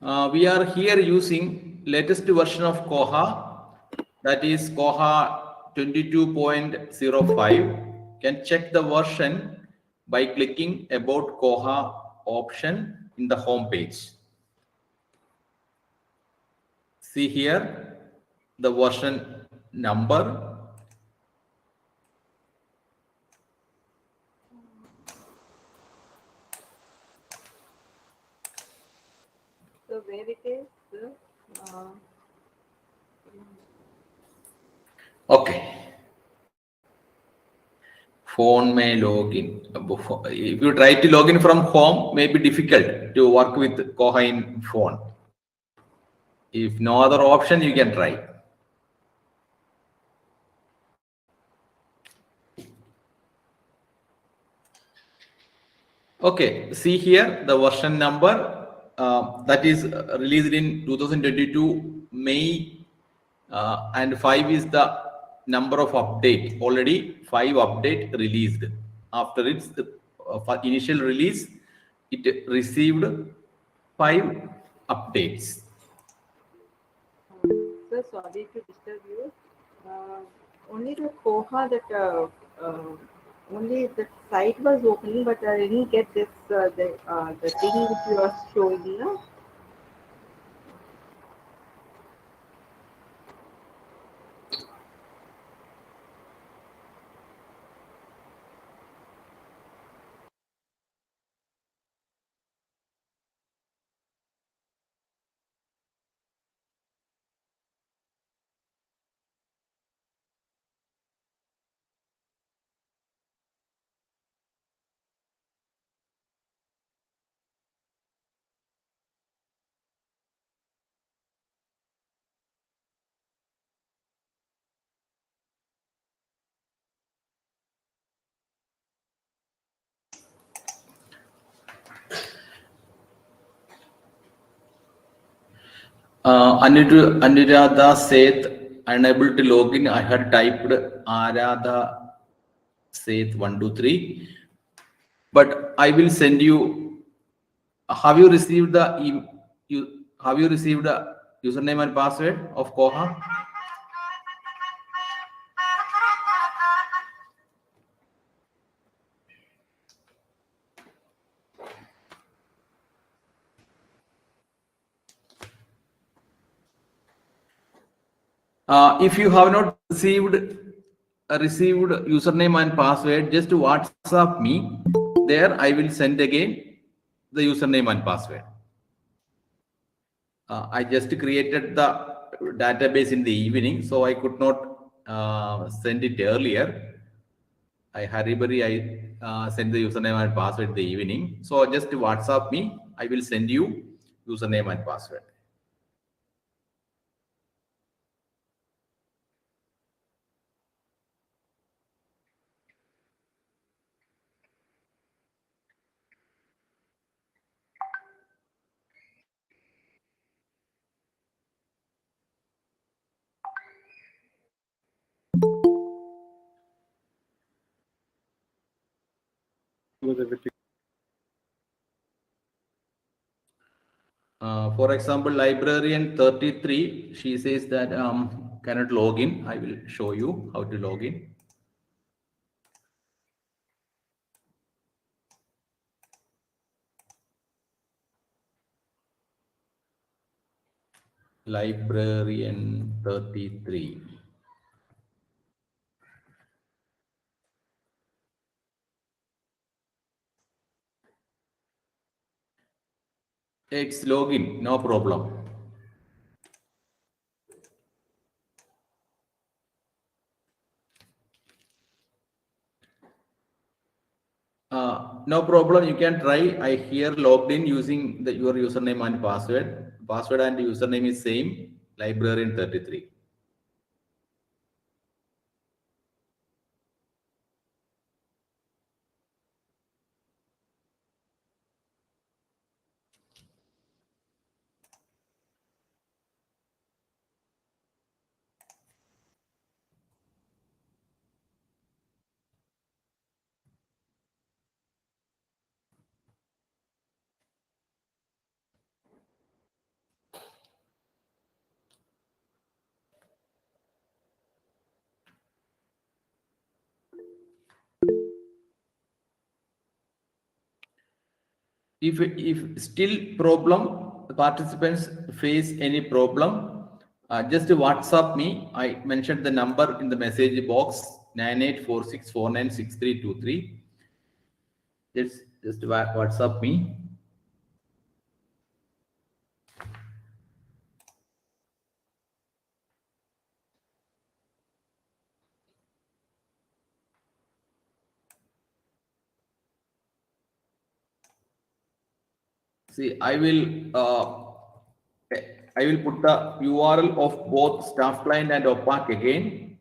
We are here using latest version of Koha, that is Koha 22.05. Can check the version by clicking about Koha option in the home page. See here the version number. So where it is? Okay. Phone may login. If you try to log in from home, may be difficult to work with Koha in phone. If no other option, you can try. Okay, see here the version number that is released in 2022 May, and 5 is the number of update. Already 5 update released. After its initial release, it received 5 updates. So sorry to disturb you. Only the Koha that only the site was opening, but I didn't get this the thing which you are showing. No? Anuradha Seth unable to log in. I had typed Aradha Seth 123, but I will send you. Have you received the have you received the username and password of Koha? If you have not received username and password, just WhatsApp me. There, I will send again the username and password. I just created the database in the evening, so I could not send it earlier. I send the username and password in the evening. So just WhatsApp me. I will send you username and password. For example, librarian 33, she says that cannot log in. I will show you how to log in. Librarian 33. It's login, no problem. No problem. You can try. I here logged in using your username and password. Password and username is same. Librarian 33. If still problem, participants face any problem, just WhatsApp me. I mentioned the number in the message box 9846496323. Just WhatsApp me. See, I will put the URL of both staff client and OPAC again.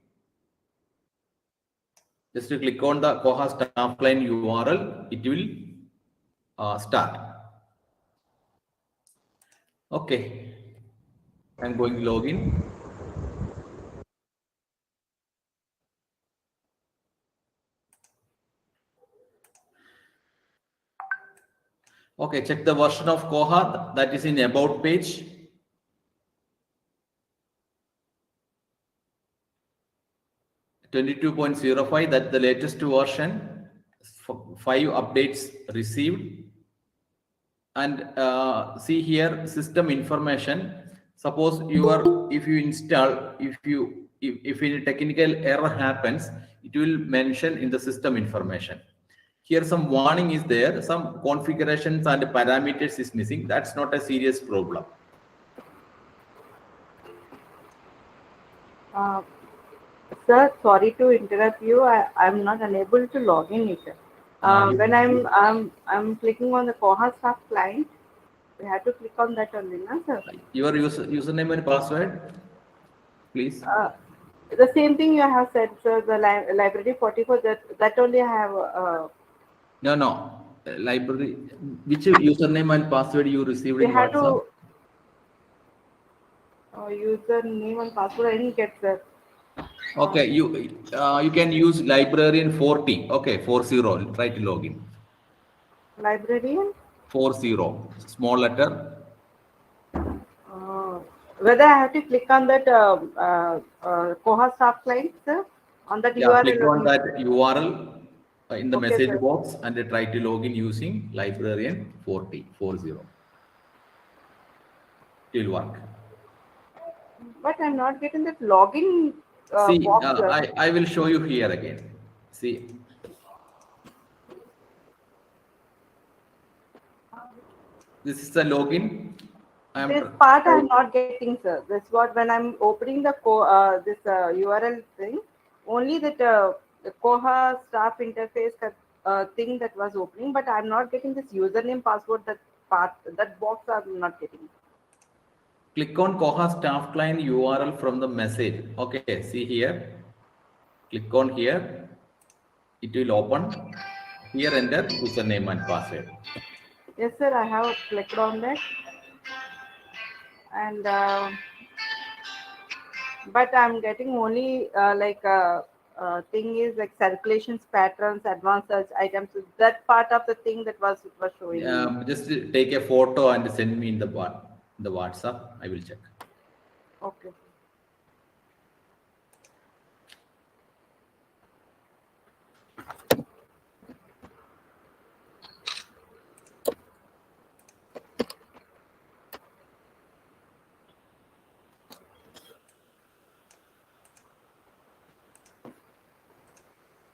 Just to click on the Koha staff client URL, it will start. Okay, I'm going to log in. Okay, check the version of Koha that is in about page. .05, that's the latest version. 5 updates received. And see here system information. Suppose if you install, if any technical error happens, it will mention in the system information. Here some warning is there, some configurations and parameters is missing. That's not a serious problem. Sir, sorry to interrupt you. I'm not unable to log in it. When I'm clicking on the Koha staff client, we have to click on that only, na, sir? Your username and password, please. The same thing you have said, sir. The library 44. That only I have. No. Library. Which username and password you received We in have WhatsApp? to username and password. I didn't get, sir. Okay, you can use librarian 40. Okay, 40. Try to log in. Librarian. 40. Small letter. Whether I have to click on that Koha staff client, sir, on that Yeah, URL. click on that URL in the Okay, message sir. box and try to log in using librarian 40. It will work. But I'm not getting that login See, box, sir. I will show you here again. See, this is the login. This part I'm not getting, sir. That's what when I'm opening the this URL thing, only that the Koha staff interface thing that was opening, but I'm not getting this username password. That box I'm not getting. Click on Koha staff client URL from the message. Okay, see here. Click on here. It will open. Here enter username and password. Yes, sir. I have clicked on that, and but I'm getting only thing is like circulations, patterns, advanced search items. That part of the thing that was showing me. Just take a photo and send me in the WhatsApp. I will check. Okay.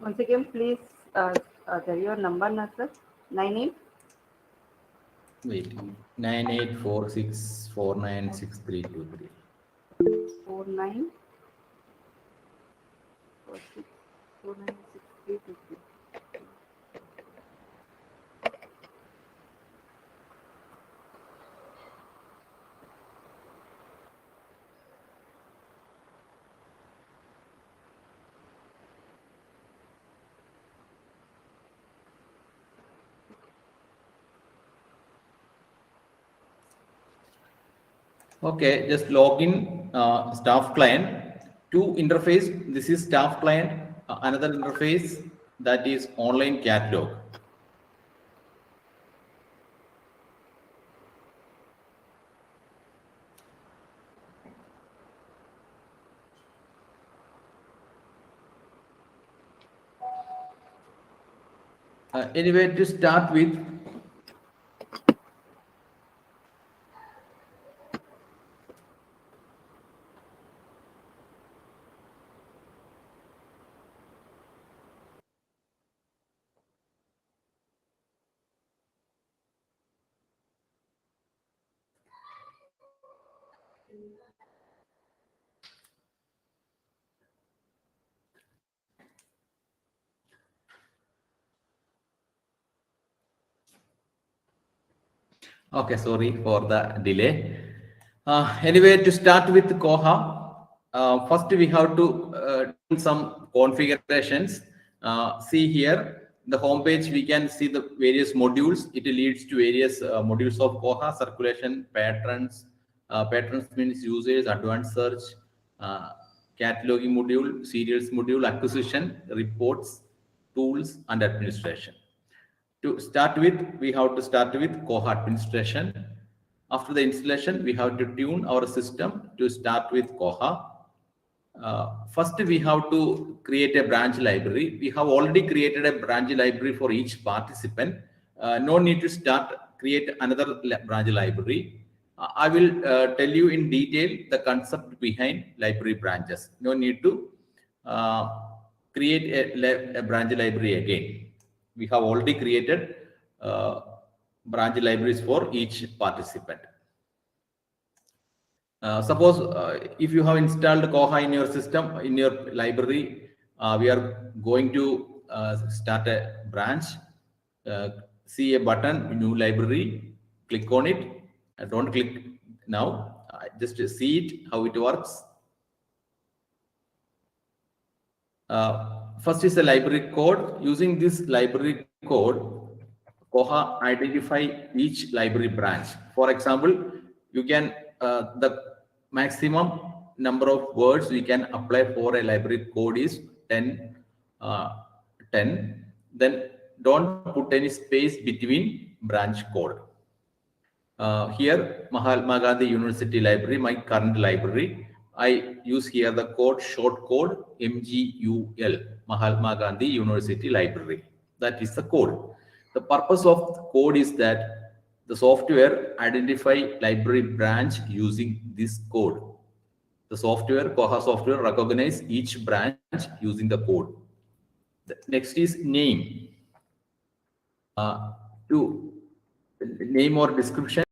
Once again, please tell your number, na, sir. 98. Wait. 9846496323. 49 46 496323. Okay, just log in staff client. Two interface. This is staff client. Another interface that is online catalog. Anyway, to start with, Okay, sorry for the delay. Anyway, to start with Koha, first we have to do some configurations. See here, the home page, we can see the various modules. It leads to various modules of Koha: circulation, patrons. Patrons means users, advanced search, uh, cataloging module, serials module, acquisition, reports, tools, and administration. To start with, we have to start with Koha administration. After the installation, we have to tune our system to start with Koha. First, we have to create a branch library. We have already created a branch library for each participant. No need to create another branch library. I will tell you in detail the concept behind library branches. No need to uh, create a branch library again. We have already created branch libraries for each participant. Suppose if you have installed Koha in your system, in your library, we are going to start a branch. See a button, new library, click on it. Don't click now. Just see it, how it works. First is the library code. Using this library code, Koha identify each library branch. For example, you can the maximum number of words we can apply for a library code is 10. uh, 10. Then don't put any space between branch code. Here, Mahatma Gandhi University Library, my current library, I use here the code, short code MGUL, Mahatma Gandhi University Library. That is the code. The purpose of the code is that the software identify library branch using this code. The software, Koha software, recognize each branch using the code. The next is name. To name or description.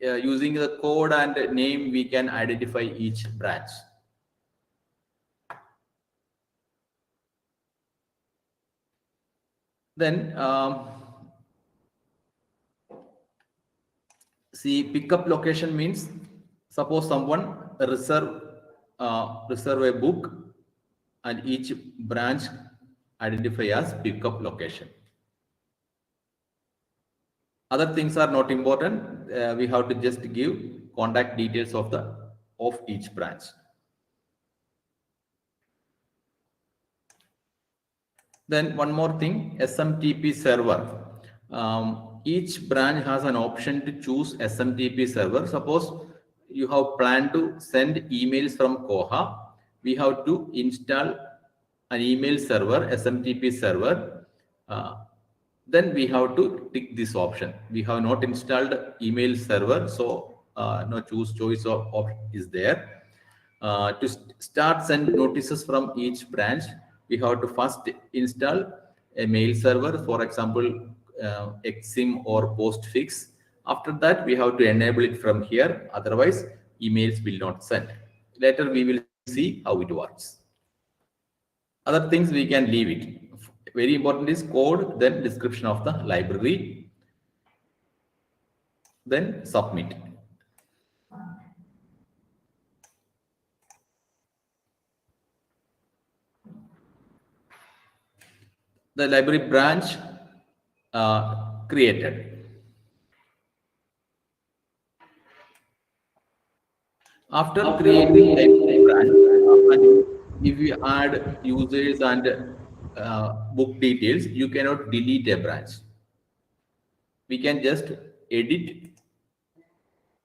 Using the code and name, we can identify each branch. Then see, pickup location means suppose someone reserve a book and each branch identify as pickup location. Other things are not important. We have to just give contact details of each branch. Then one more thing, SMTP server. Each branch has an option to choose SMTP server. Suppose you have planned to send emails from Koha, we have to install an email server, SMTP server. Then we have to tick this option. We have not installed email server, so no choice of is there. To start send notices from each branch, we have to first install a mail server, for example, Exim or Postfix. After that, we have to enable it from here. Otherwise, emails will not send. Later, we will see how it works. Other things we can leave it. Very important is code, then description of the library, then submit. The library branch created. After creating library branch, if you add users and book details, you cannot delete a branch. We can just edit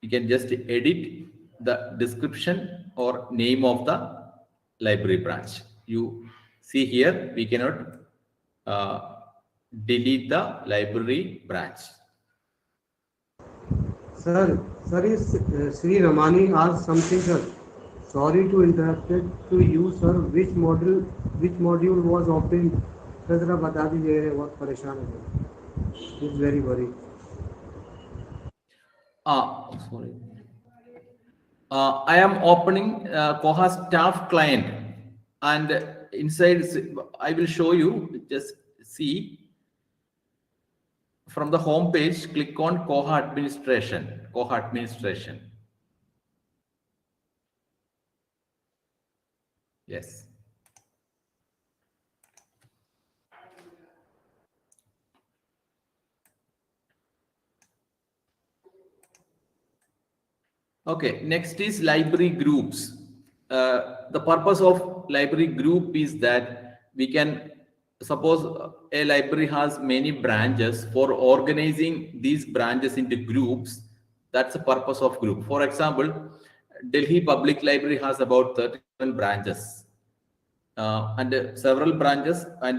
we can just edit the description or name of the library branch. You see here, we cannot delete the library branch. Sir, is Sri Ramani asked something, sir. Sorry to interrupt it to you, sir. Which module was opened? Sir जरा बता दीजिए, बहुत परेशान है. He's very worried. Sorry. I am opening Koha staff client, and inside I will show you. Just see from the home page. Click on Koha administration. Koha administration. Yes. Okay, next is library groups. The purpose of library group is that we can, suppose a library has many branches. For organizing these branches into groups, that's the purpose of group. For example, Delhi Public Library has about 37 branches and several branches, and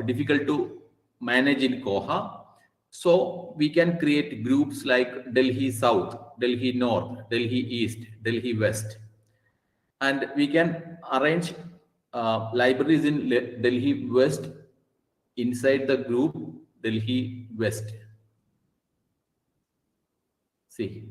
difficult to manage in Koha. So we can create groups like Delhi South, Delhi North, Delhi East, Delhi West. And we can arrange libraries in Delhi West inside the group Delhi West. See.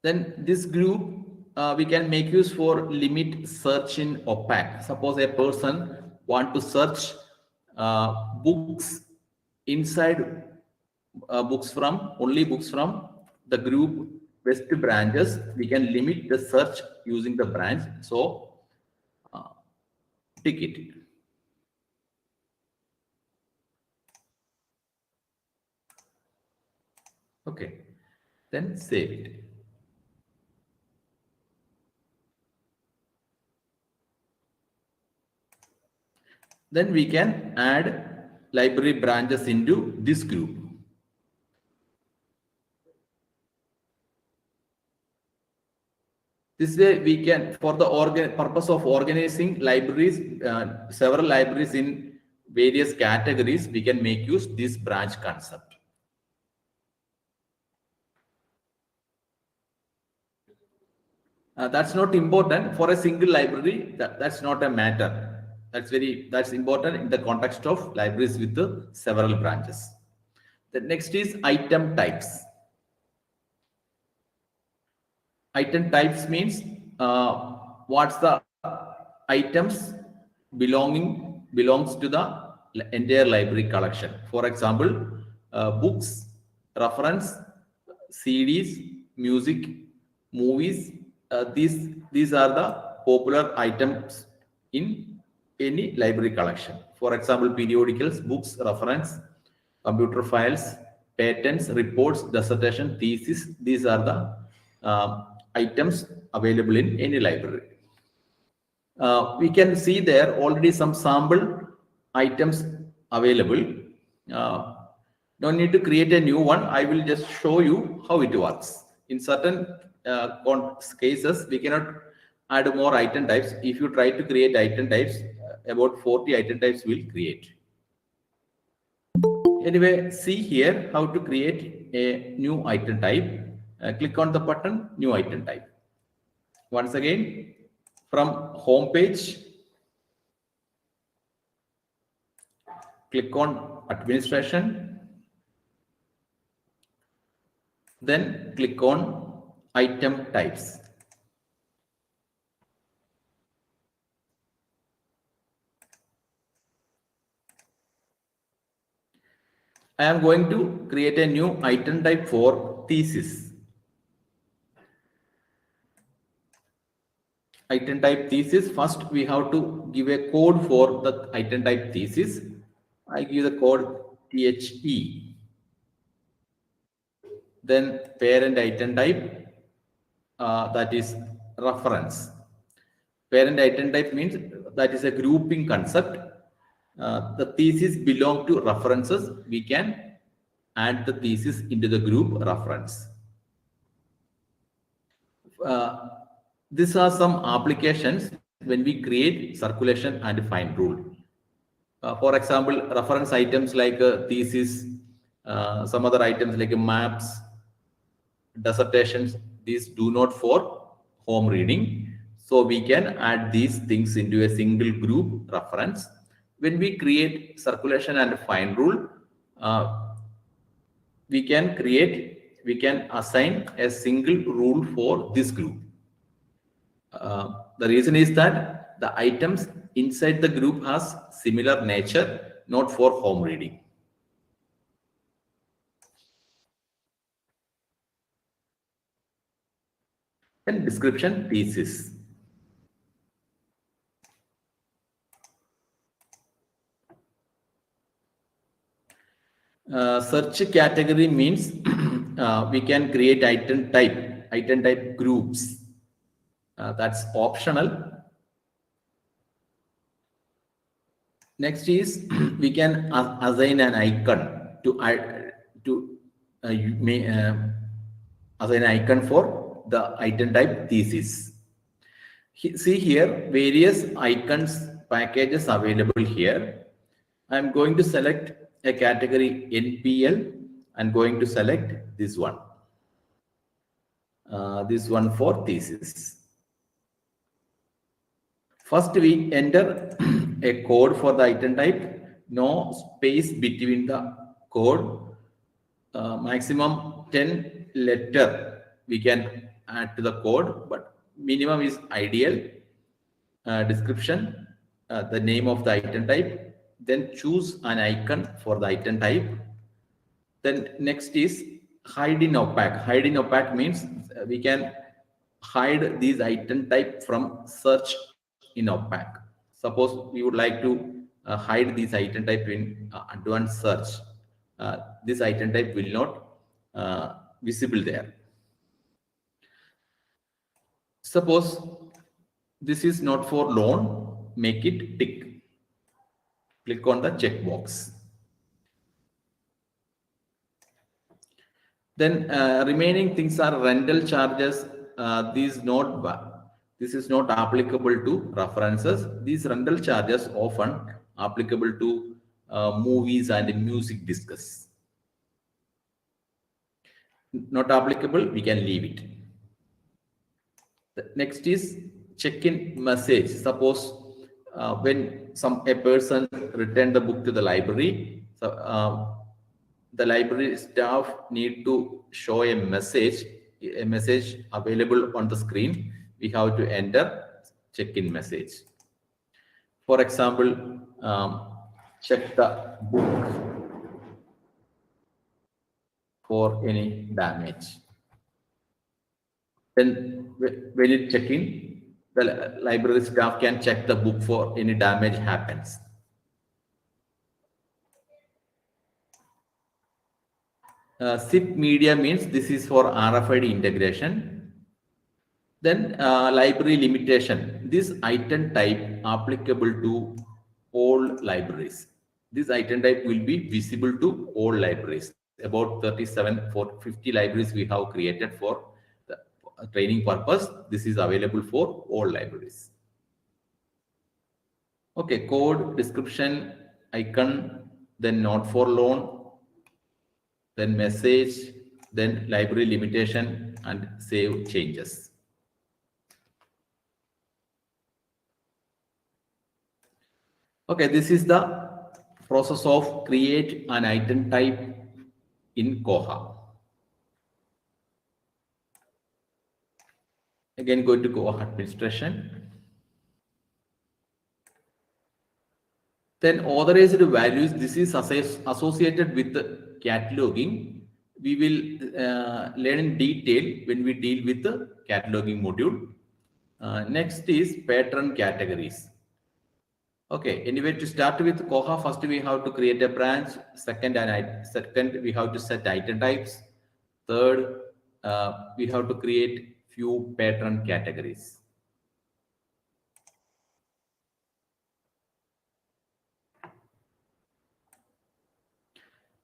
Then this group we can make use for limit search in opaque. Suppose a person want to search books inside books from the group West branches. We can limit the search using the branch. So tick it. Okay, then save it. Then we can add library branches into this group. This way we can, for the purpose of organizing libraries, several libraries in various categories, we can make use this branch concept. That's not important for a single library. That's not a matter. That's important in the context of libraries with several branches. The next is item types. Item types means what's the items belongs to the entire library collection. For example, books, reference, CDs, music, movies. These are the popular items in any library collection. For example, periodicals, books, reference, computer files, patents, reports, dissertation, thesis. These are the items available in any library. We can see there already some sample items available. No need to create a new one. I will just show you how it works. In certain cases, we cannot add more item types. If you try to create item types, about 40 item types will create. Anyway, see here how to create a new item type. Click on the button, new item type. Once again, from home page, click on administration, then click on item types. I am going to create a new item type for thesis. Item type thesis. First, we have to give a code for the item type thesis. I give the code THE. Then parent item type that is reference. Parent item type means that is a grouping concept. The thesis belong to references. We can add the thesis into the group reference. These are some applications when we create circulation and find rule. For example, reference items like thesis, some other items like maps, dissertations, these do not for home reading. So we can add these things into a single group reference. When we create circulation and find rule, we can assign a single rule for this group. The reason is that the items inside the group has similar nature, not for home reading. And description thesis. Search category means we can create item type groups. That's optional. Next is we can assign an icon to assign an icon for the item type thesis. See here various icons packages available here. I'm going to select a category NPL and going to select this one for thesis. First we enter a code for the item type, no space between the code, maximum 10 letter we can add to the code, but minimum is ideal. Description, the name of the item type, then choose an icon for the item type. Then next is hide in opaque. Hide in opaque means we can hide these item type from search in opaque. Suppose we would like to hide this item type in advanced search. This item type will not visible there. Suppose this is not for loan, make it tick. Click on the checkbox. Then remaining things are rental charges. This is not applicable to references. These rental charges often applicable to movies and music discs. Not applicable, we can leave it. The next is check-in message. Suppose when a person returned the book to the library, so the library staff need to show a message available on the screen. We have to enter check-in message. For example, check the book for any damage. Then when it check in, the library staff can check the book for any damage happens. Zip media means this is for RFID integration. Then library limitation. This item type applicable to all libraries. This item type will be visible to all libraries. About 37 for 50 libraries we have created for the training purpose. This is available for all libraries. Okay, code, description, icon, then not for loan, then message, then library limitation, and save changes. Okay, this is the process of create an item type in Koha. Again, go to Koha administration. Then authorized values, this is associated with the cataloging. We will learn in detail when we deal with the cataloging module. Next is pattern categories. Okay, anyway, to start with Koha, first we have to create a branch. Second, we have to set item types. Third, we have to create few patron categories.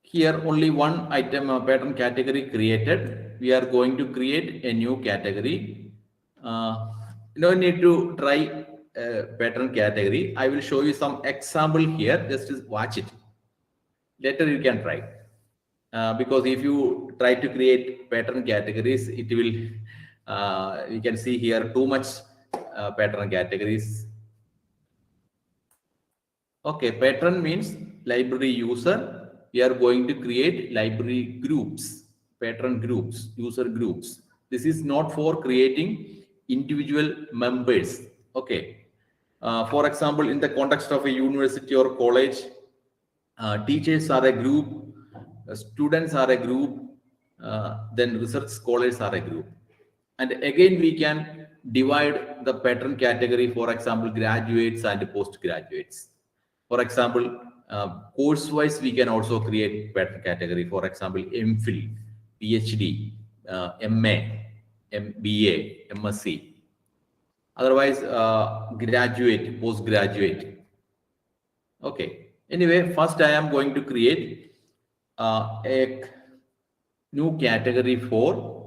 Here only one item pattern category created. We are going to create a new category. No need to try pattern category. I will show you some example here. Just watch it. Later you can try. Because if you try to create pattern categories, it will, you can see here too much pattern categories. Okay, pattern means library user. We are going to create library groups, pattern groups, user groups. This is not for creating individual members. Okay. For example, in the context of a university or college, teachers are a group, students are a group, then research scholars are a group. And again, we can divide the pattern category, for example, graduates and postgraduates. For example, course-wise, we can also create pattern category. For example, MPhil, PhD, MA, MBA, MSc. Otherwise, graduate, postgraduate. Okay. Anyway, first I am going to create a new category for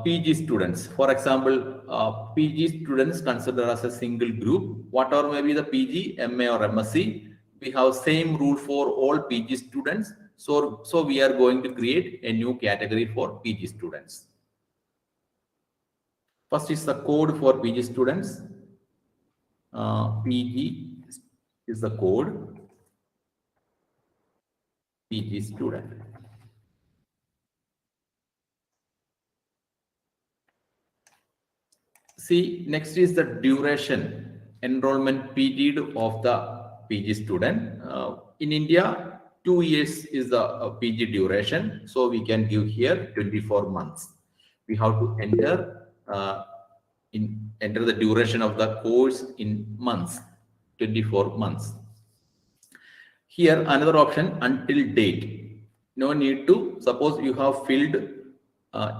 PG students. For example, PG students considered as a single group. Whatever may be the PG, MA or MSc, we have same rule for all PG students. So we are going to create a new category for PG students. First is the code for PG students. PG is the code. PG student. See, next is the duration, enrollment period of the PG student. In India, 2 years is the PG duration. So we can give here 24 months. We have to enter enter the duration of the course in months, 24 months. Here, another option, until date. No need to, suppose you have filled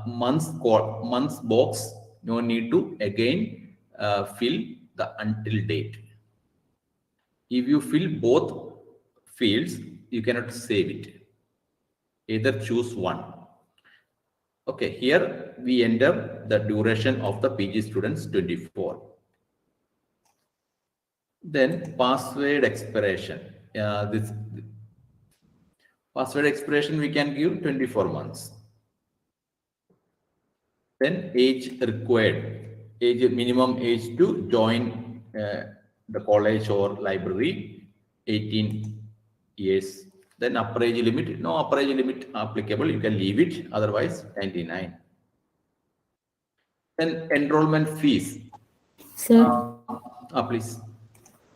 months box, no need to again fill the until date. If you fill both fields, you cannot save it. Either choose one. Okay, here we enter the duration of the PG students, 24. Then password expiration. This password expiration we can give 24 months. Then age required, minimum age to join the college or library, 18 years. Then upper age limit, no upper age limit applicable, you can leave it, otherwise 99. Then enrollment fees. Sir, Please.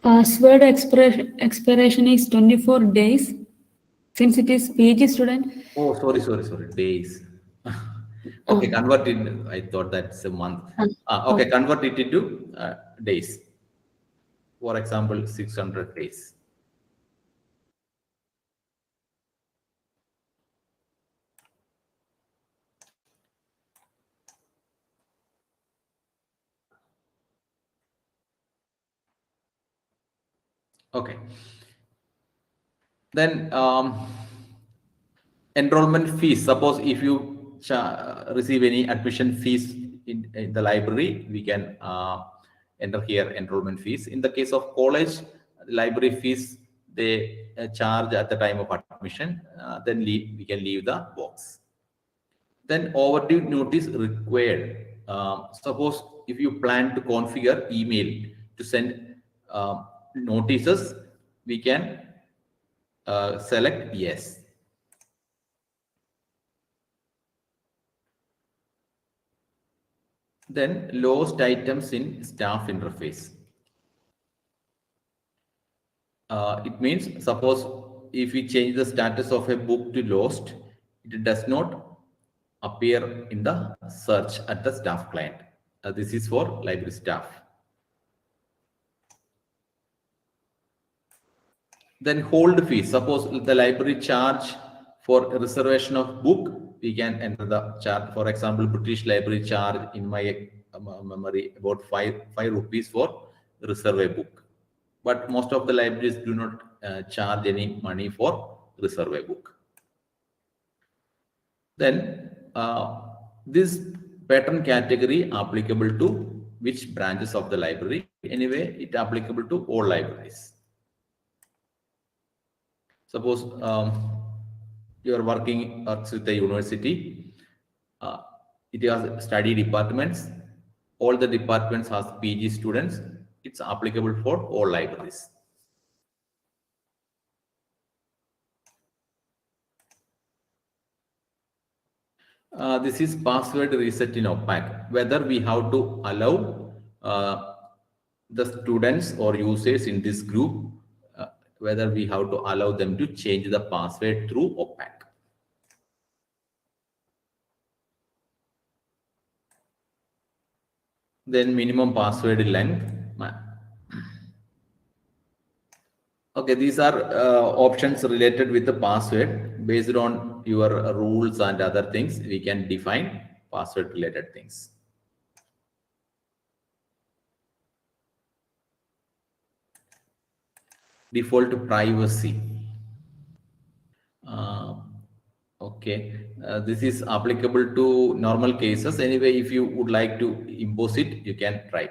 password expiration is 24 days since it is PG student. Oh, sorry, days. Okay, convert it. I thought that's a month. Okay, convert it into days. For example, 600 days. Okay. Then enrollment fees. Suppose if you receive any admission fees in the library, we can enter here enrollment fees. In the case of college, library fees, they charge at the time of admission. Then we can leave the box. Then overdue notice required. Suppose if you plan to configure email to send notices, we can select yes. Then lost items in staff interface. It means, suppose if we change the status of a book to lost, it does not appear in the search at the staff client. This is for library staff. Then hold fees. Suppose the library charge for reservation of book we can enter the charge. For example, British Library charge in my memory about 5 rupees for reserve a book. But most of the libraries do not charge any money for reserve a book. Then this pattern category applicable to which branches of the library? Anyway, it applicable to all libraries. Suppose you are working with a university, it has study departments. All the departments has PG students. It's applicable for all libraries. This is password reset in OPAC. Whether we have to allow the students or users in this group, whether we have to allow them to change the password through OPAC. Then minimum password length. Okay, these are options related with the password. Based on your rules and other things, we can define password related things. Default privacy. Okay, this is applicable to normal cases. Anyway, if you would like to impose it, you can try.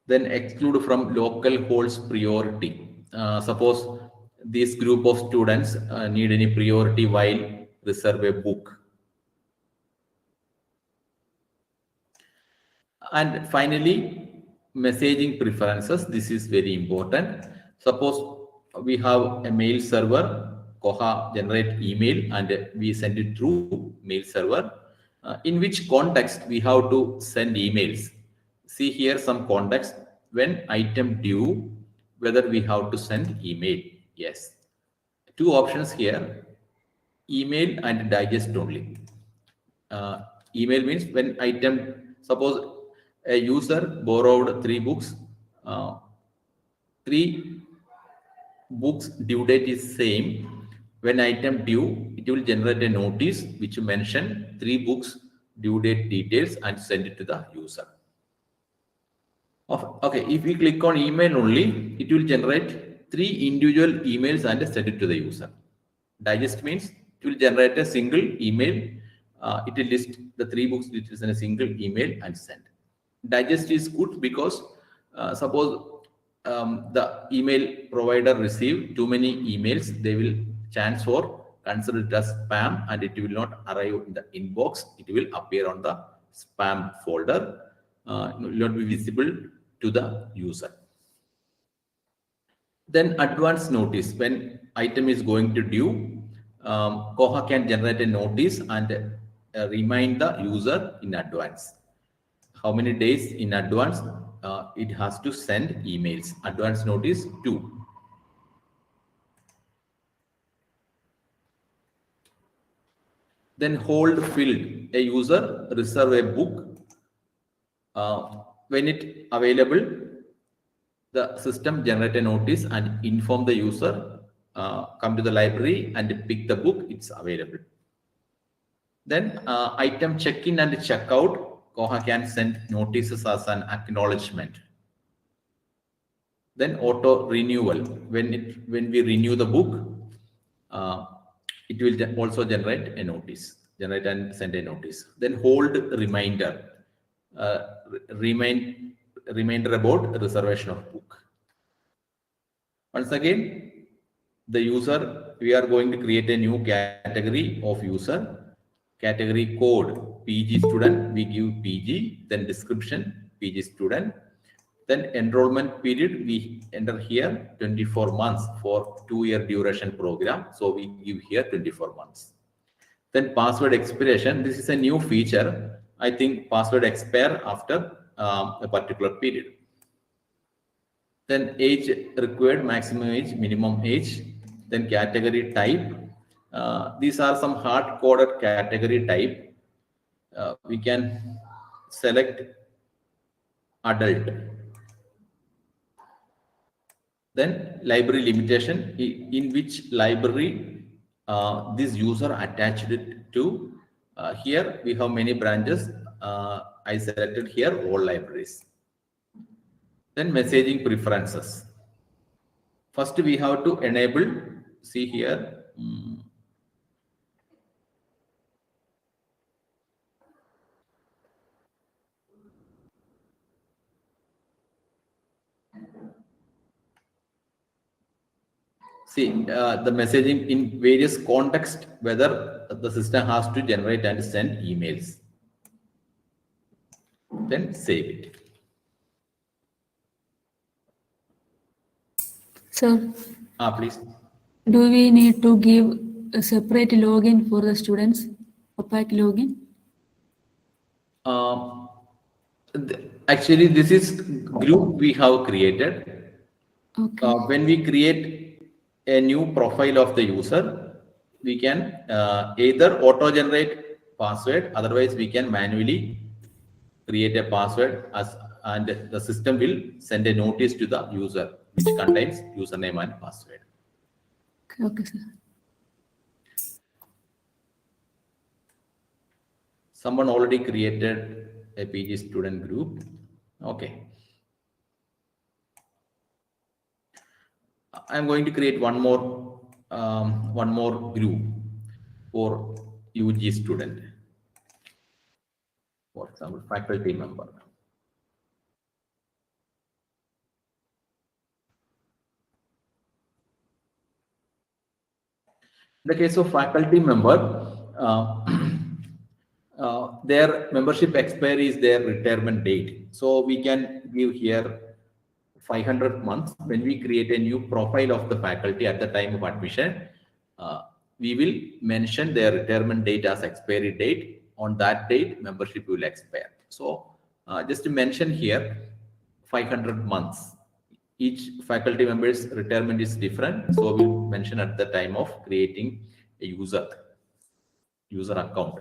Then exclude from local holds priority. Suppose this group of students need any priority while reserve a book. And finally, messaging preferences. This is very important. Suppose we have a mail server, Koha generate email, and we send it through mail server. In which context we have to send emails? See here some context. When item due, whether we have to send email. Yes. Two options here, email and digest only. Email means when item, suppose a user borrowed 3 books, 3 books due date is same. When item due, it will generate a notice which mention 3 books due date details and send it to the user. Okay, if we click on email only, it will generate 3 individual emails and send it to the user. Digest means it will generate a single email. It will list the 3 books details in a single email and send. Digest is good because suppose the email provider receive too many emails, they will chance for consider it as spam and it will not arrive in the inbox. It will appear on the spam folder. It will not be visible to the user. Then advance notice. When item is going to due, Koha can generate a notice and remind the user in advance. How many days in advance it has to send emails? Advance notice 2. Then hold field. A user reserve a book. When it available, the system generate a notice and inform the user, come to the library and pick the book, it's available. Then item check-in and check-out, Koha can send notices as an acknowledgement. Then auto renewal. When we renew the book, it will also generate a notice, generate and send a notice. Then hold reminder. Reminder about reservation of book. Once again, the user, we are going to create a new category of user. Category code PG student, we give PG. Then description PG student. Then enrollment period, we enter here 24 months for 2-year duration program. So we give here 24 months. Then password expiration. This is a new feature. I think password expire after a particular period. Then age required, maximum age, minimum age. Then category type. These are some hard-coded category type. We can select adult. Then library limitation, in which library this user attached it to. Here we have many branches. I selected here all libraries. Then messaging preferences. First we have to enable, see here, see the messaging in various contexts, whether the system has to generate and send emails. Then save it. Sir, Please. do we need to give a separate login for the students? Opaque login? Actually, this is group we have created. Okay. When we create a new profile of the user, we can either auto-generate password, otherwise we can manually create a password and the system will send a notice to the user which contains username and password. Okay, sir. Someone already created a PG student group. Okay. I'm going to create one more group for UG student. For example, faculty member. In the case of faculty member, their membership expiry is their retirement date. So we can give here 500 months. When we create a new profile of the faculty at the time of admission, we will mention their retirement date as expiry date. On that date, membership will expire. So just to mention here, 500 months. Each faculty member's retirement is different. So we'll mention at the time of creating a user account.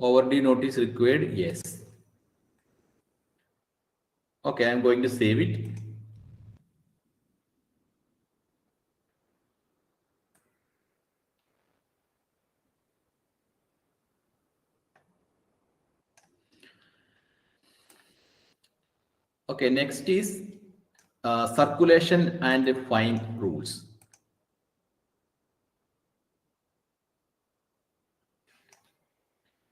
Overdue notice required, yes. Okay, I'm going to save it. Okay, next is circulation and fine rules.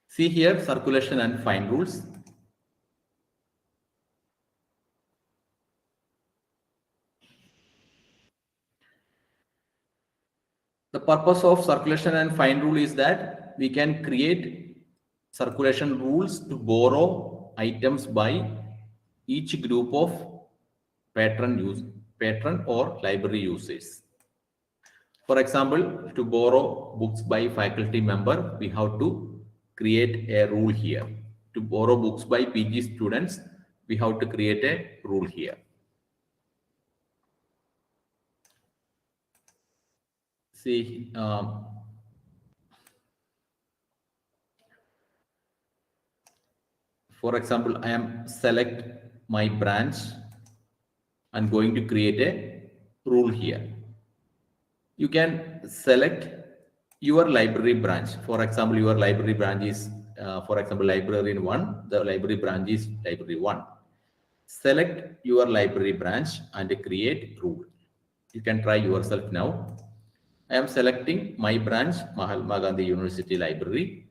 See here, circulation and fine rules. The purpose of circulation and fine rule is that we can create circulation rules to borrow items by each group of patron or library users. For example, to borrow books by faculty member, we have to create a rule here. To borrow books by PG students, we have to create a rule here. See, for example, I am select my branch and going to create a rule here. You can select your library branch. For example, your library branch is, for example, librarian 1, the library branch is library 1. Select your library branch and create rule. You can try yourself now. I am selecting my branch, Mahatma Gandhi University Library.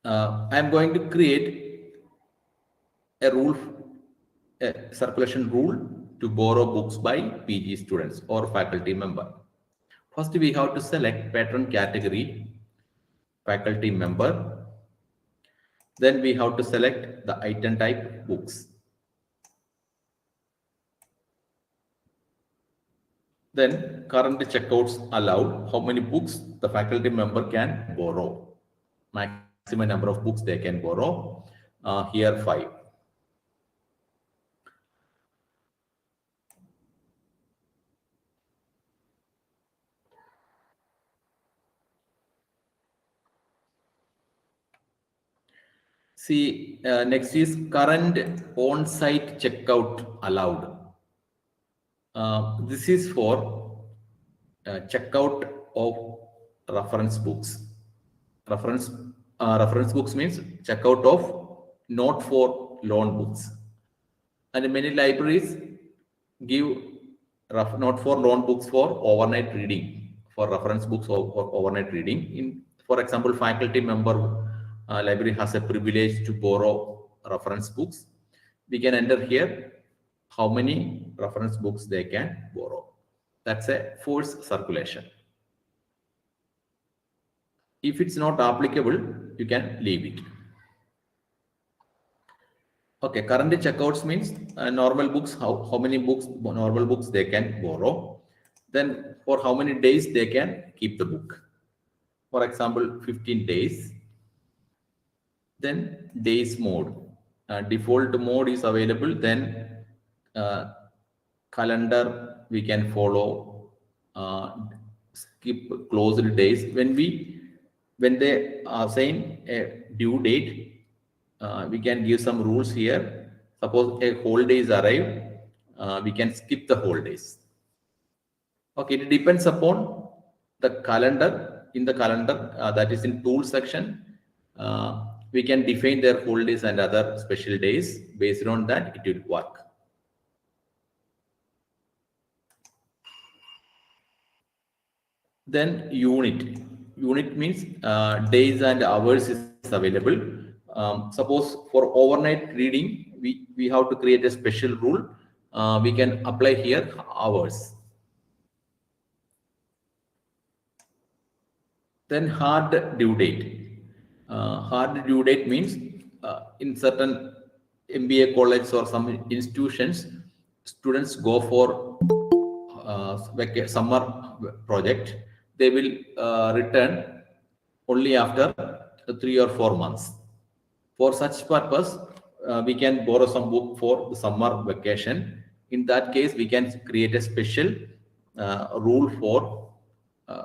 I am going to create a rule, a circulation rule to borrow books by PG students or faculty member. First, we have to select patron category, faculty member. Then we have to select the item type, books. Then current checkouts allowed, how many books the faculty member can borrow. Maximum number of books they can borrow. Here 5. See, next is current on-site checkout allowed. This is for checkout of reference books. Reference books means checkout of not for loan books. And many libraries give not for loan books for overnight reading, for reference books or for overnight reading. For example, faculty member library has a privilege to borrow reference books. We can enter here how many reference books they can borrow. That's a forced circulation. If it's not applicable, you can leave it. Okay, current checkouts means normal books, how many books, normal books they can borrow. Then for how many days they can keep the book. For example, 15 days. Then days mode. Default mode is available. Then calendar we can follow. Skip closed days. When they are saying a due date, we can give some rules here. Suppose a holiday is arrived, we can skip the holidays. Okay, it depends upon the calendar. In the calendar, that is in tool section, we can define their holidays and other special days. Based on that, it will work. Then unit. Unit means days and hours is available. Suppose for overnight reading, we have to create a special rule. We can apply here hours. Then hard due date. Hard due date means in certain MBA college or some institutions, students go for summer project. They will return only after 3 or 4 months. For such purpose, we can borrow some book for the summer vacation. In that case, we can create a special rule for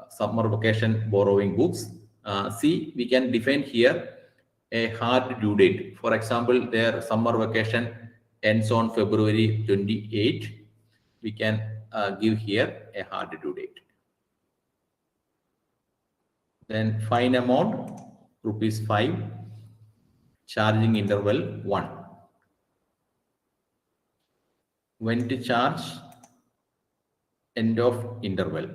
summer vacation borrowing books. See, we can define here a hard due date. For example, their summer vacation ends on February 28. We can give here a hard due date. Then fine amount, ₹5. Charging interval 1. When to charge? End of interval.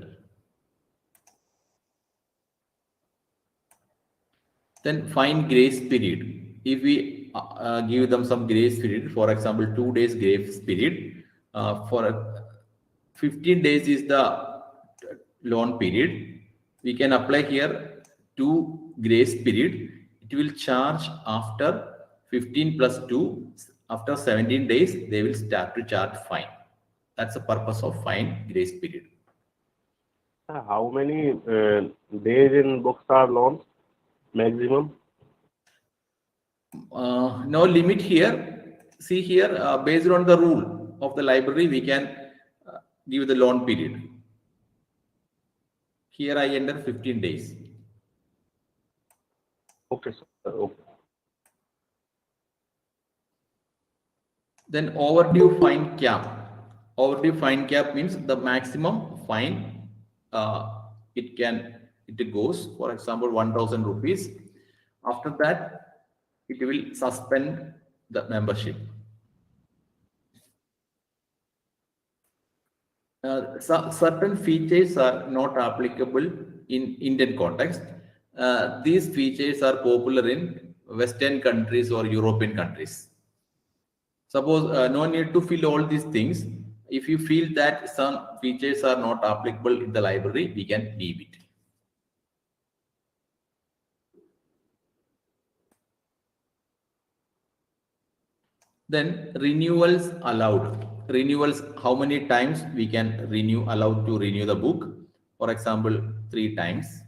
Then fine grace period. If we give them some grace period, for example, 2 days grace period, for 15 days is the loan period, we can apply here 2 grace period. It will charge after 15 plus 2. After 17 days, they will start to charge fine. That's the purpose of fine grace period. How many days in books are loans maximum? No limit here. See here, based on the rule of the library, we can give the loan period. Here I enter 15 days. Okay, sir. Okay. Then overdue fine cap. Overdue fine cap means the maximum fine it goes. For example, 1,000 rupees. After that, it will suspend the membership. Certain features are not applicable in Indian context. These features are popular in Western countries or European countries. Suppose no need to fill all these things. If you feel that some features are not applicable in the library, we can leave it. Then renewals allowed. Renewals, how many times we can allowed to renew the book? For example, 3 times.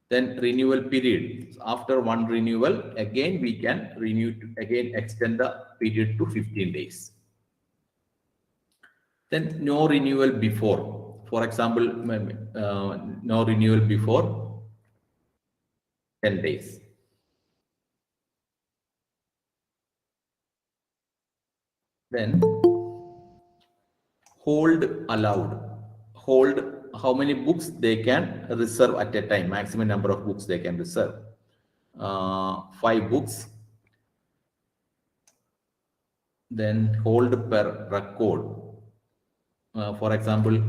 Then renewal period. After one renewal, again we can extend the period to 15 days. Then no renewal before. For example, no renewal before 10 days. Then hold allowed. Hold, how many books they can reserve at a time, maximum number of books they can reserve. 5 books. Then hold per record. For example,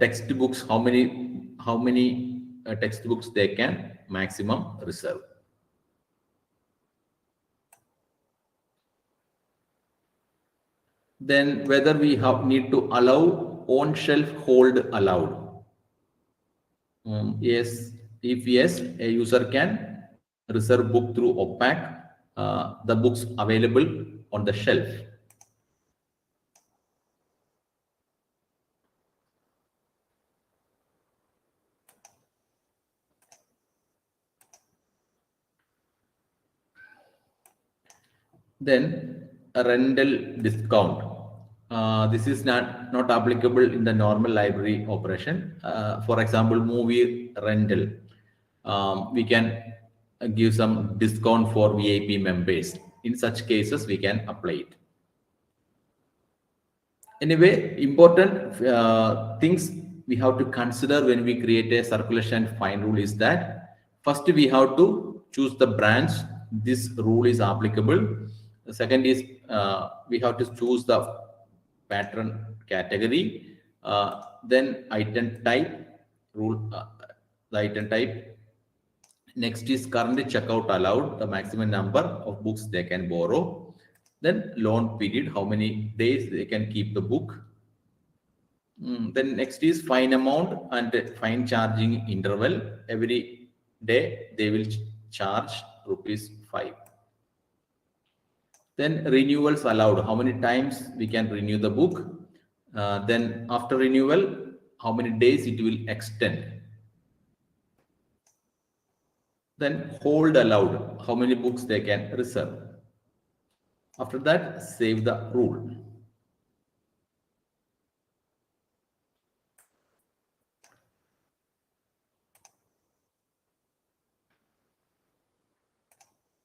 textbooks, how many textbooks they can maximum reserve. Then whether we need to allow on shelf hold allowed. Yes, if yes, a user can reserve book through opaque the books available on the shelf. Then a rental discount. This is not applicable in the normal library operation. For example, movie rental. We can give some discount for VIP members. In such cases, we can apply it. Anyway, important things we have to consider when we create a circulation and fine rule is that first we have to choose the branch this rule is applicable. The second is we have to choose the pattern category, then item type rule, the item type. Next is current checkout allowed, the maximum number of books they can borrow. Then loan period, how many days they can keep the book. Then next is fine amount and fine charging interval. Every day they will charge ₹5. Then renewals allowed, how many times we can renew the book. Then after renewal, how many days it will extend. Then hold allowed, how many books they can reserve. After that, save the rule.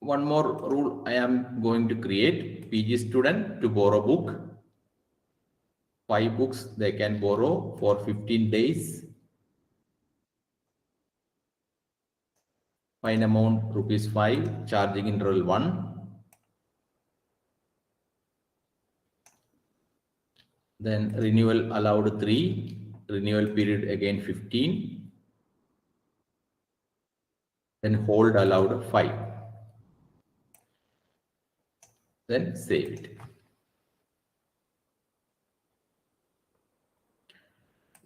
One more rule I am going to create. PG student to borrow book. 5 books they can borrow for 15 days. Fine amount ₹5, charging interval 1. Then renewal allowed 3, renewal period again 15. Then hold allowed 5. Then save it.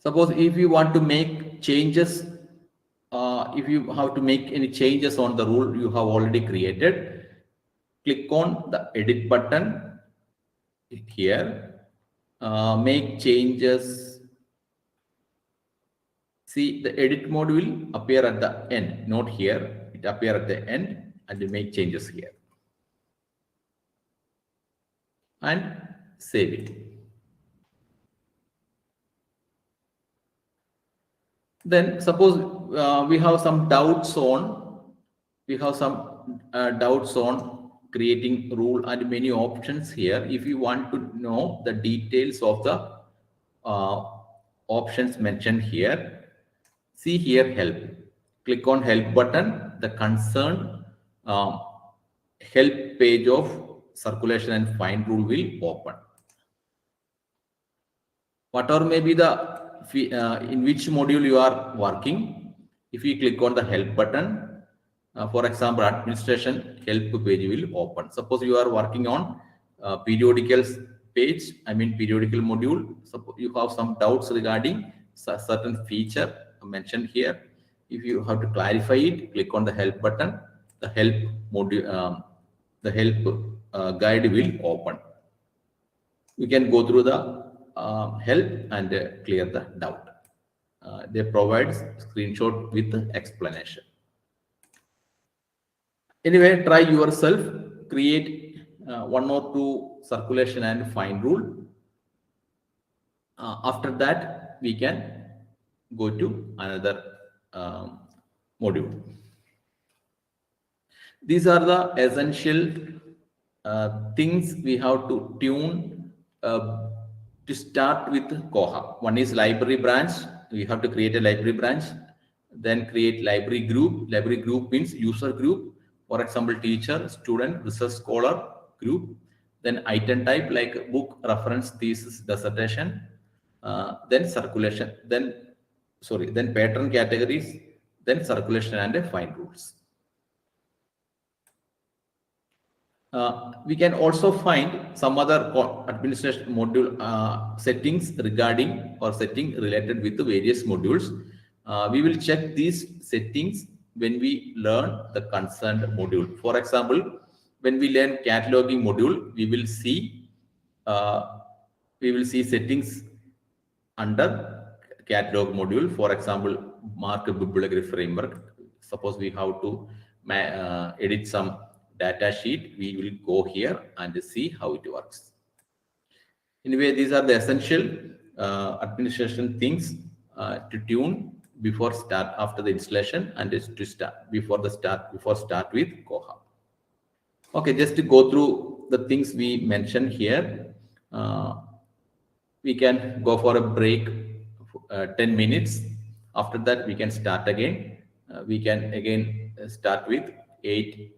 Suppose if you want to make changes, if you have to make any changes on the rule you have already created, click on the edit button here. Make changes. See, the edit mode will appear at the end, not here. It appear at the end, and you make changes here. And save it. Then suppose we have some doubts on creating rule and many options here. If you want to know the details of the options mentioned here, see here help. Click on help button. The concerned help page of circulation and fine rule will open. Whatever may be the in which module you are working, if you click on the help button, for example, administration help page will open. Suppose you are working on periodicals page, I mean periodical module. Suppose you have some doubts regarding certain feature mentioned here. If you have to clarify it, click on the help button. The help module, the help guide will open. You can go through the help and clear the doubt. They provide screenshot with the explanation. Anyway, try yourself, create one or two circulation and find rule. After that, we can go to another module. These are the essential things we have to tune to start with Koha. One is library branch. We have to create a library branch, then create library group. Library group means user group. For example, teacher, student, research scholar group. Then item type like book, reference, thesis, dissertation. Then circulation. Then pattern categories. Then circulation and find rules. We can also find some other administration module settings regarding or setting related with the various modules. We will check these settings when we learn the concerned module. For example, when we learn cataloging module, we will see settings under catalog module. For example, mark bibliography framework. Suppose we have to edit some data sheet, we will go here and see how it works. Anyway, these are the essential administration things to tune before start, after the installation, and to start before start with Koha. Okay, just to go through the things we mentioned here. We can go for a break, 10 minutes. After that, we can start again. We can again start with 8:10.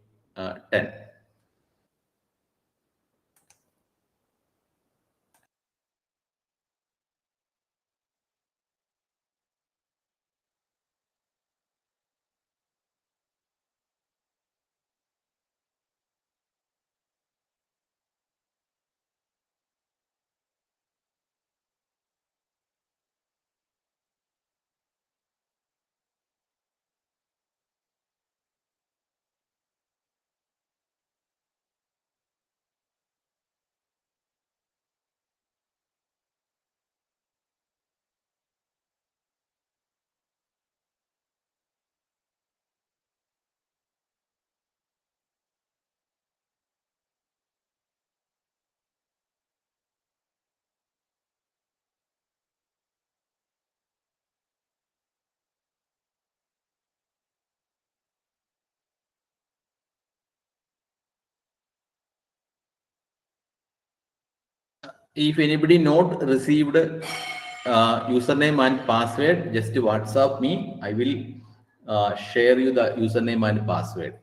If anybody not received username and password, just WhatsApp me. I will share you the username and password.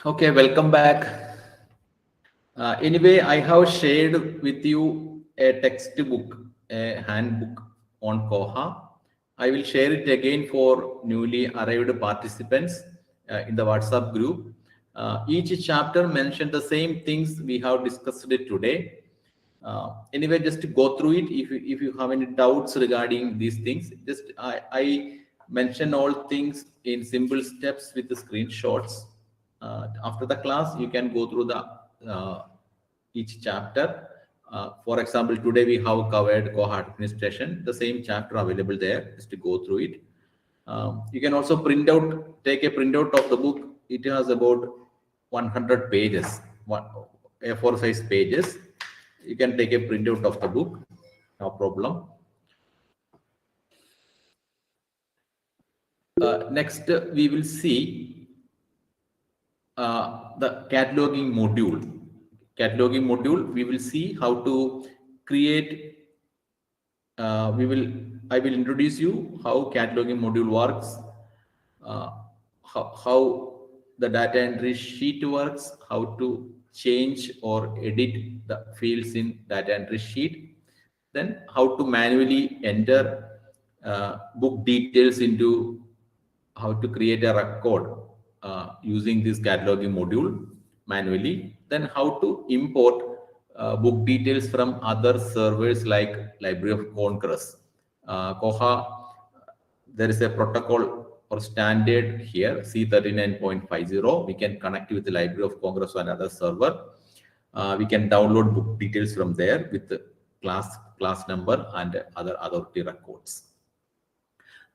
Okay, welcome back. Anyway, I have shared with you a textbook, a handbook on Koha. I will share it again for newly arrived participants in the WhatsApp group. Each chapter mentioned the same things we have discussed it today. Anyway, just to go through it. If you have any doubts regarding these things, just I mention all things in simple steps with the screenshots. After the class, you can go through the each chapter. For example, today we have covered Koha administration. The same chapter available there, just to go through it. You can also take a printout of the book. It has about 100 pages, A4 size pages. You can take a printout of the book, no problem. Next, we will see the cataloging module. Cataloging module, we will see how to create. I will introduce you how cataloging module works, how the data entry sheet works, how to change or edit the fields in data entry sheet, then how to manually enter book details into, how to create a record using this cataloging module manually, then how to import book details from other servers like Library of Congress. Koha, there is a protocol or standard here, C39.50. We can connect with the Library of Congress or another server. We can download book details from there with the class number and other authority records.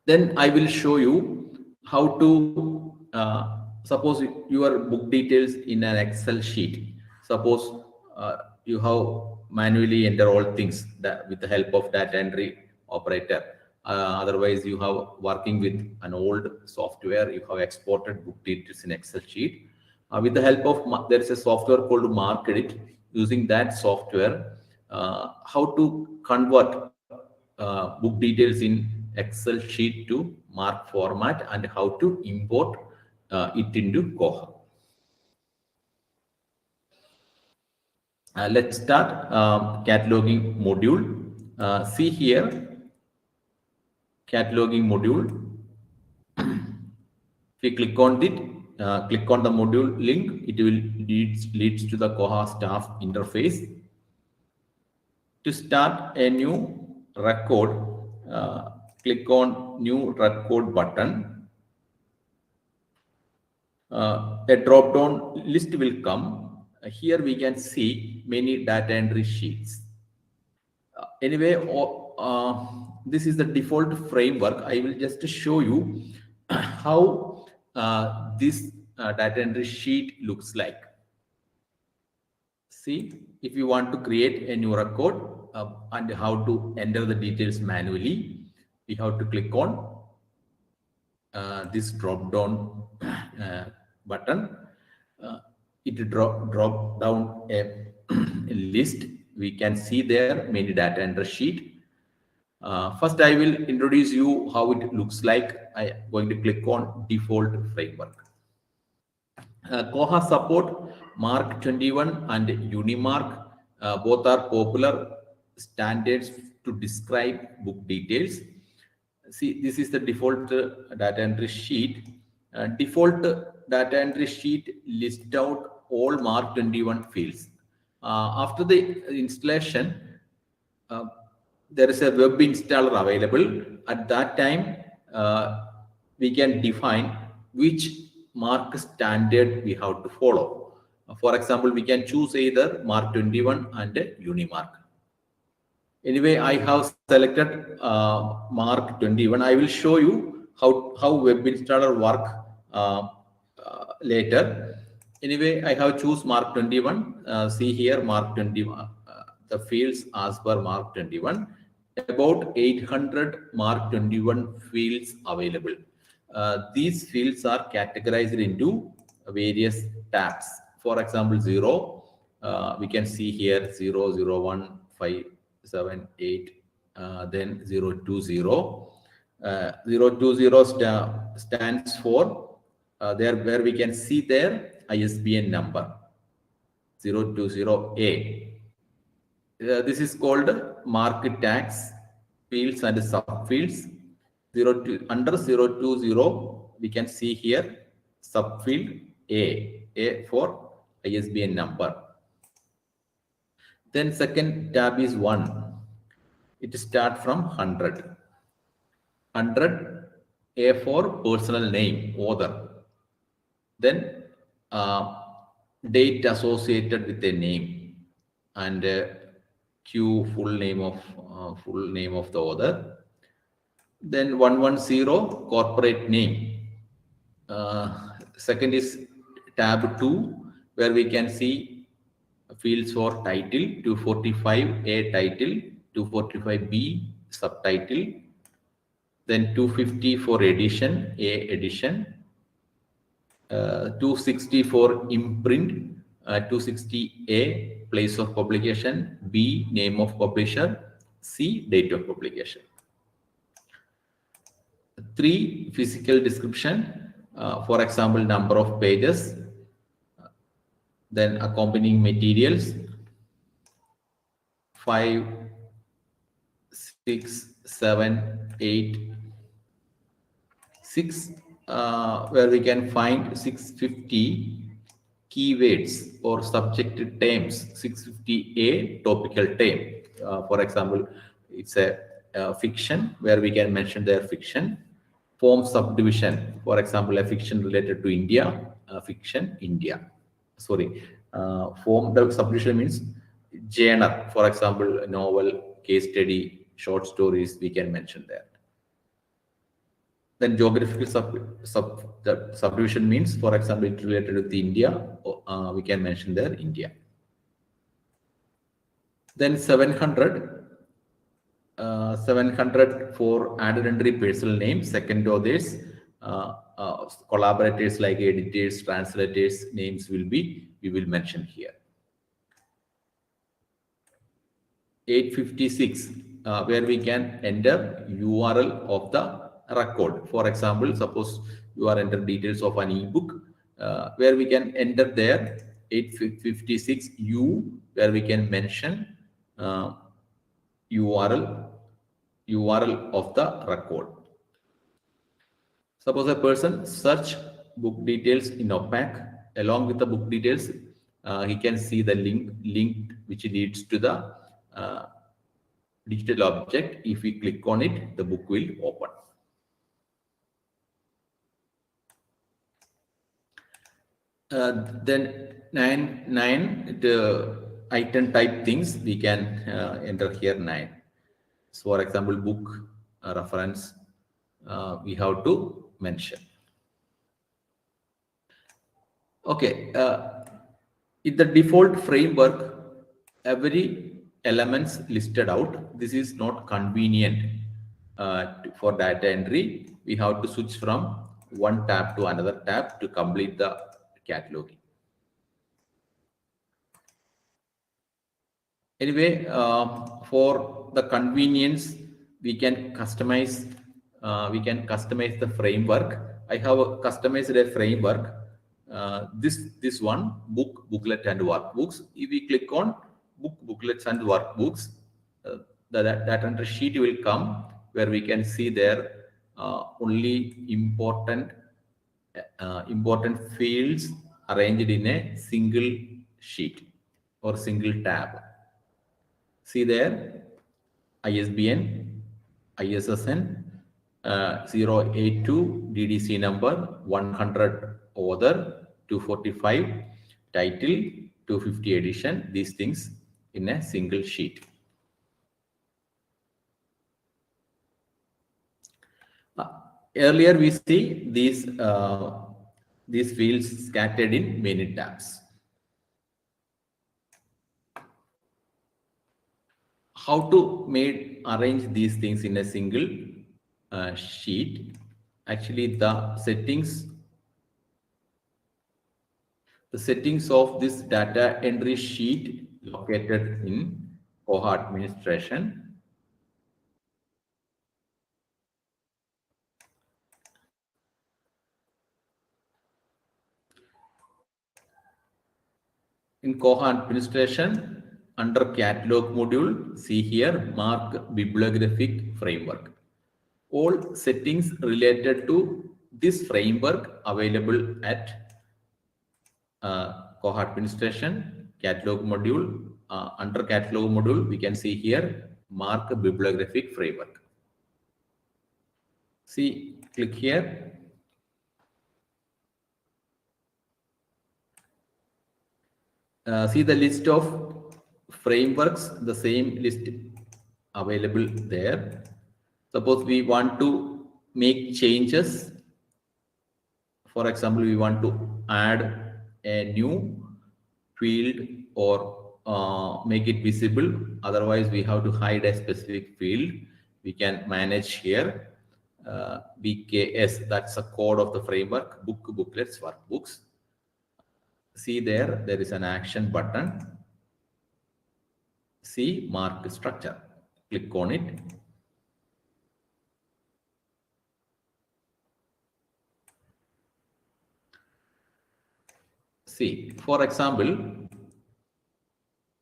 Then I will show you how to suppose your book details in an Excel sheet. Suppose you have manually enter all things with the help of data entry operator. Otherwise, you have working with an old software. You have exported book details in Excel sheet. With the help of, there is a software called MarkEdit. Using that software, how to convert book details in Excel sheet to Mark format and how to import it into Koha. Let's start cataloging module. See here, cataloging module. If you click on it, click on the module link, it will leads to the Koha staff interface. To start a new record, click on new record button. A drop down list will come. Here we can see many data entry sheets. Anyway, this is the default framework. I will just show you how this data entry sheet looks like. See, if you want to create a new record and how to enter the details manually, we have to click on this drop down button. It drop down a list. We can see there many data entry sheet. First, I will introduce you how it looks like. I am going to click on default framework. Koha support Mark 21 and Unimark. Both are popular standards to describe book details. See, this is the default data entry sheet. Default data entry sheet lists out all Mark 21 fields. After the installation, there is a web installer available. At that time, we can define which Mark standard we have to follow. For example, we can choose either Mark 21 and Unimark. Anyway, I have selected Mark 21. I will show you how web installer work later. Anyway, I have choose Mark 21. See here, Mark 21. The fields as per Mark 21. About 800 Mark 21 fields available. These fields are categorized into various tabs. For example, 0, we can see here 0, 0, 1, 5, 7, 8, then 0, 2, 0. 0, 2, 0 stands for there where we can see there ISBN number 020A. This is called mark tags, fields and subfields. Under 020, we can see here subfield A for ISBN number. Then second tab is 1. It starts from 100. 100 A for personal name, author. Then date associated with a name, and Q full name of the author. Then 110 corporate name. Second is tab 2, where we can see fields for title, 245 A title, 245B subtitle, then 250 for edition, A edition, 260 for imprint, 260A place of publication, B name of publisher, C date of publication. 3 physical description, for example number of pages, then accompanying materials, 5, 6, 7, 8, 6, where we can find 650 keywords or subject terms, 650A topical term. For example, it's a fiction, where we can mention their fiction. Form subdivision, for example, a fiction related to India, fiction India. Sorry, form the subdivision means genre. For example, novel, case study, short stories, we can mention that. Then geographical subdivision means, for example, it's related with India, we can mention there India. Then 700 for added entry personal name, second authors, collaborators like editors, translators, names we will mention here. 856, where we can enter URL of the record. For example, suppose you are enter details of an ebook, where we can enter there 856U, where we can mention URL of the record. Suppose a person search book details in OPAC. Along with the book details, he can see the link which leads to the digital object. If we click on it, the book will open. Then 9 the item type things we can enter here 9. So for example, book reference we have to mention. Okay, in the default framework, every elements listed out. This is not convenient for data entry. We have to switch from one tab to another tab to complete the cataloging. Anyway, for the convenience, we can customize the framework. I have customized a framework. This one, book, booklet, and workbooks. If we click on book, booklets, and workbooks, the data entry sheet will come, where we can see there only important fields arranged in a single sheet or single tab. See there, ISBN, ISSN, 082 DDC number, 100 author, 245 title, 250 edition, these things in a single sheet. Earlier we see these fields scattered in many tabs. How to arrange these things in a single sheet? Actually, the settings of this data entry sheet located in Koha administration. In Koha administration, under catalog module, see here, mark bibliographic framework. All settings related to this framework available at Koha administration, catalog module. Under catalog module, we can see here, mark bibliographic framework. See, click here. See the list of frameworks, the same list available there. Suppose we want to make changes. For example, we want to add a new field or make it visible. Otherwise, we have to hide a specific field. We can manage here. BKS, that's a code of the framework, book, booklets, workbooks. See there is an action button. See mark structure. Click on it. See, for example,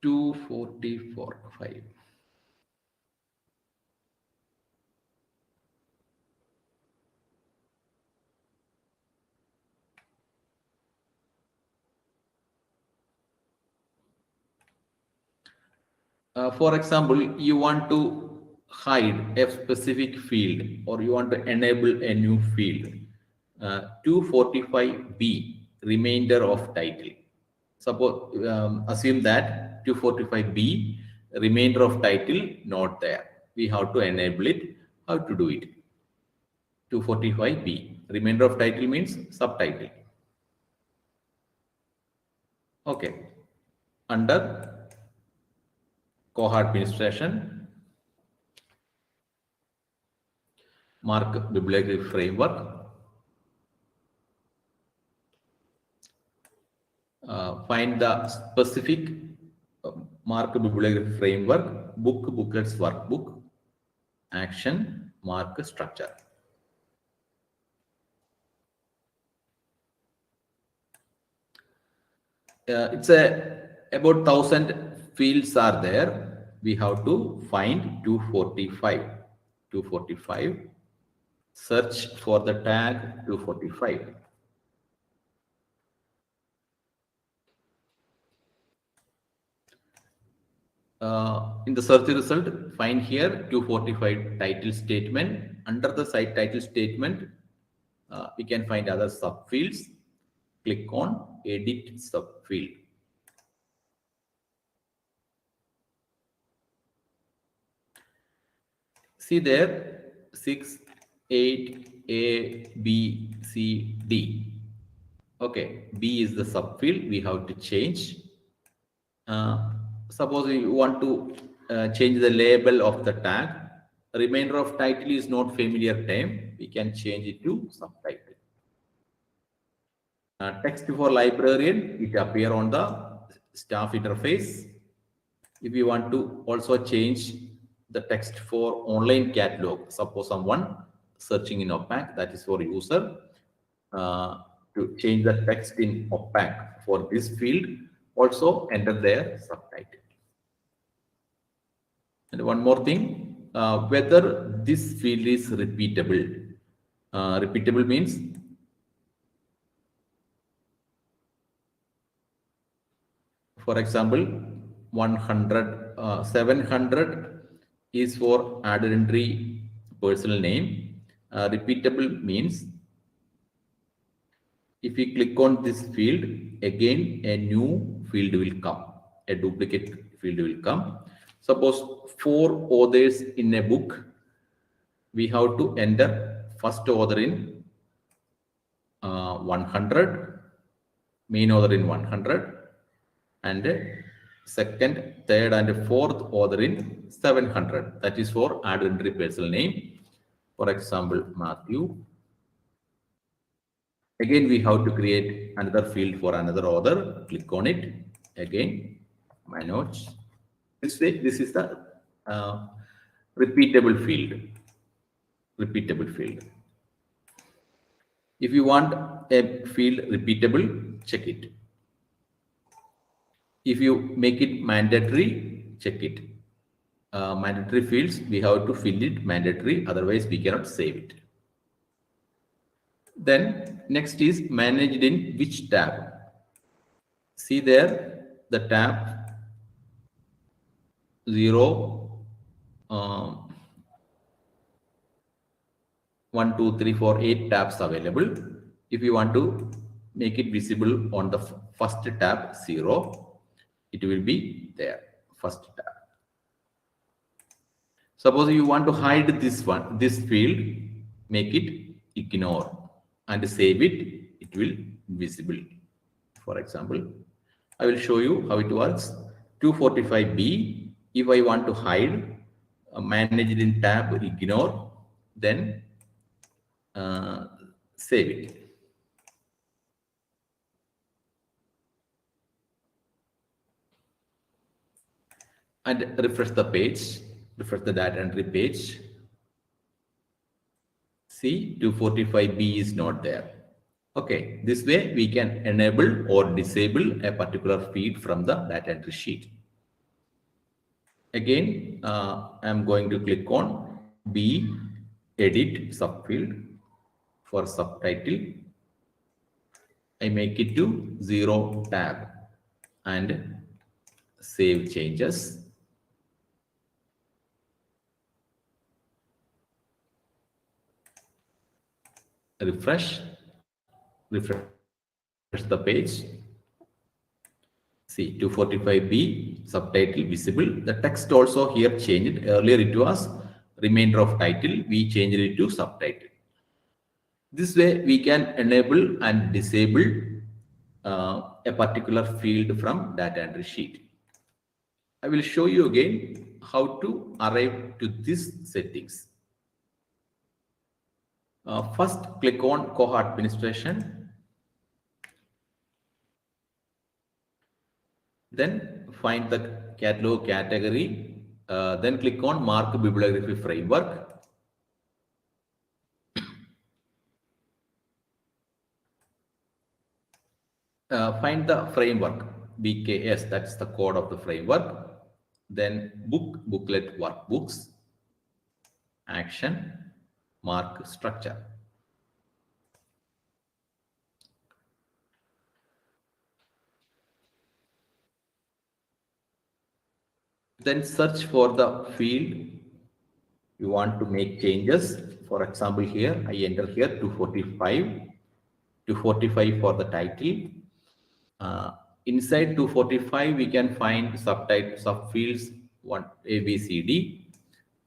244.5. For example, you want to hide a specific field or you want to enable a new field. 245B, remainder of title. Suppose, assume that 245B, remainder of title, not there. We have to enable it. How to do it? 245B, remainder of title means subtitle. Okay. Under Koha administration, mark bibliographic framework. Find the specific mark bibliographic framework, book, booklets, workbook, action, mark structure. It's about 1,000 fields are there. We have to find 245. 245. Search for the tag 245. In the search result, find here 245 title statement. Under the site title statement, we can find other subfields. Click on edit subfield. See there 6, 8, A, B, C, D. Okay, B is the subfield. We have to change. Suppose we want to change the label of the tag. Remainder of title is not familiar term. We can change it to subtitle. Text for librarian, it appear on the staff interface. If you want to also change the text for online catalog, suppose someone searching in OPAC, that is for user, to change the text in OPAC for this field, also enter their subtitle. And one more thing, whether this field is repeatable. Repeatable means for example, 700 is for added entry personal name. Repeatable means if you click on this field, again a new field will come, a duplicate field will come. Suppose 4 authors in a book, we have to enter first author in 100, main author in 100, and second, third, and fourth author in 700. That is for added entry personal name. For example, Matthew. Again, we have to create another field for another author. Click on it. Again, Manoj. This way, this is the repeatable field. Repeatable field. If you want a field repeatable, check it. If you make it mandatory, check it. Mandatory fields, we have to fill it mandatory, otherwise we cannot save it. Then next is managed in which tab. See there, the tab 0, 1, 2, 3, 4, 8 tabs available. If you want to make it visible on the first tab 0, it will be there, first tab. Suppose you want to hide this one, this field, make it ignore and save it, it will be visible. For example, I will show you how it works. 245B, if I want to hide, manage it in tab ignore, then save it. And refresh the page, refresh the data entry page. See, 245B is not there. Okay, this way we can enable or disable a particular field from the data entry sheet. Again, I'm going to click on B, edit subfield for subtitle. I make it to 0 tab and save changes. Refresh the page. See, 245B subtitle visible. The text also here changed. Earlier it was remainder of title. We changed it to subtitle. This way we can enable and disable a particular field from data entry sheet. I will show you again how to arrive to these settings. First, click on Koha administration. Then find the catalog category. Then click on Mark Bibliography Framework. Find the framework, BKS, that's the code of the framework. Then booklet, workbooks, action, mark structure. Then search for the field you want to make changes. For example, here I enter here 245 for the title. Inside 245 we can find subtitle subfields 1 A, B, C, D.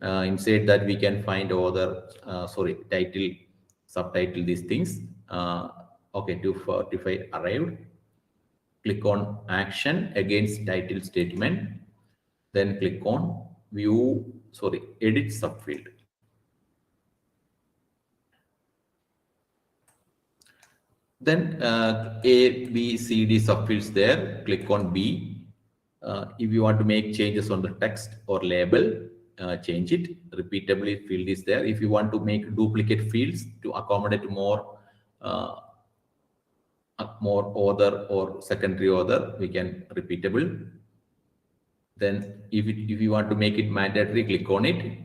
Inside that we can find other title, subtitle, these things. Okay, 245 arrived. Click on action against title statement. Then click on edit subfield. Then A, B, C, D subfields there. Click on B. If you want to make changes on the text or label, change it. Repeatably field is there. If you want to make duplicate fields to accommodate more order or secondary order, we can repeatable. Then if you want to make it mandatory, click on it.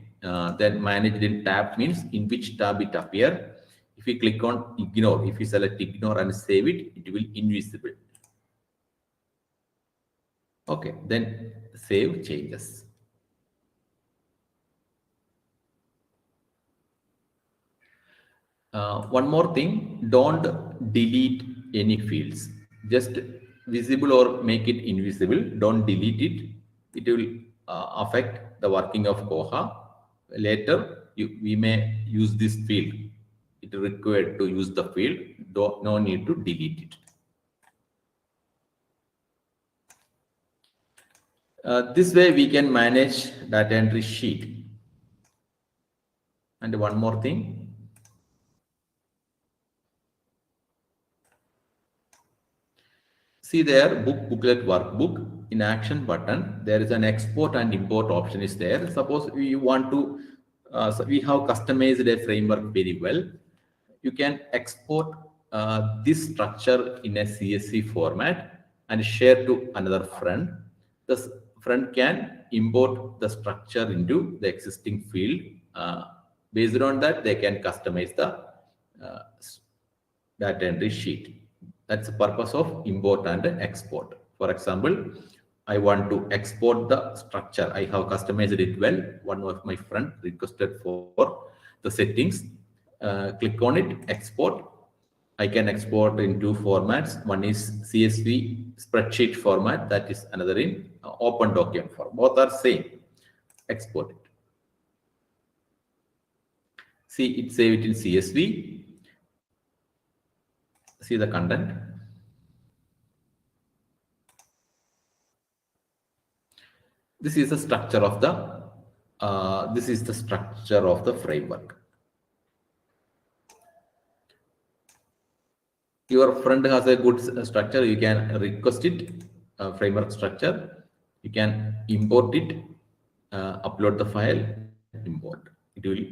Then managed in tab means in which tab it appear. If you click on ignore, if you select ignore and save it, it will invisible. Okay, then save changes. One more thing, don't delete any fields. Just visible or make it invisible. Don't delete it. It will affect the working of Koha. Later, we may use this field. It is required to use the field. No need to delete it. This way we can manage data entry sheet. And one more thing. See there, booklet, workbook. In action button, there is an export and import option is there. Suppose we want to, we have customized a framework very well. You can export this structure in a CSV format and share to another friend, the friend can import the structure into the existing field. Based on that, they can customize the data entry sheet. That's the purpose of import and export. For example, I want to export the structure. I have customized it well. One of my friend requested for the settings. Click on it, export. I can export in two formats. One is CSV spreadsheet format. That is another in open document form. Both are same. Export it. See, it save it in CSV. See the content. This is the structure of the framework. Your friend has a good structure, you can request it, framework structure. You can import it, upload the file, import. It will,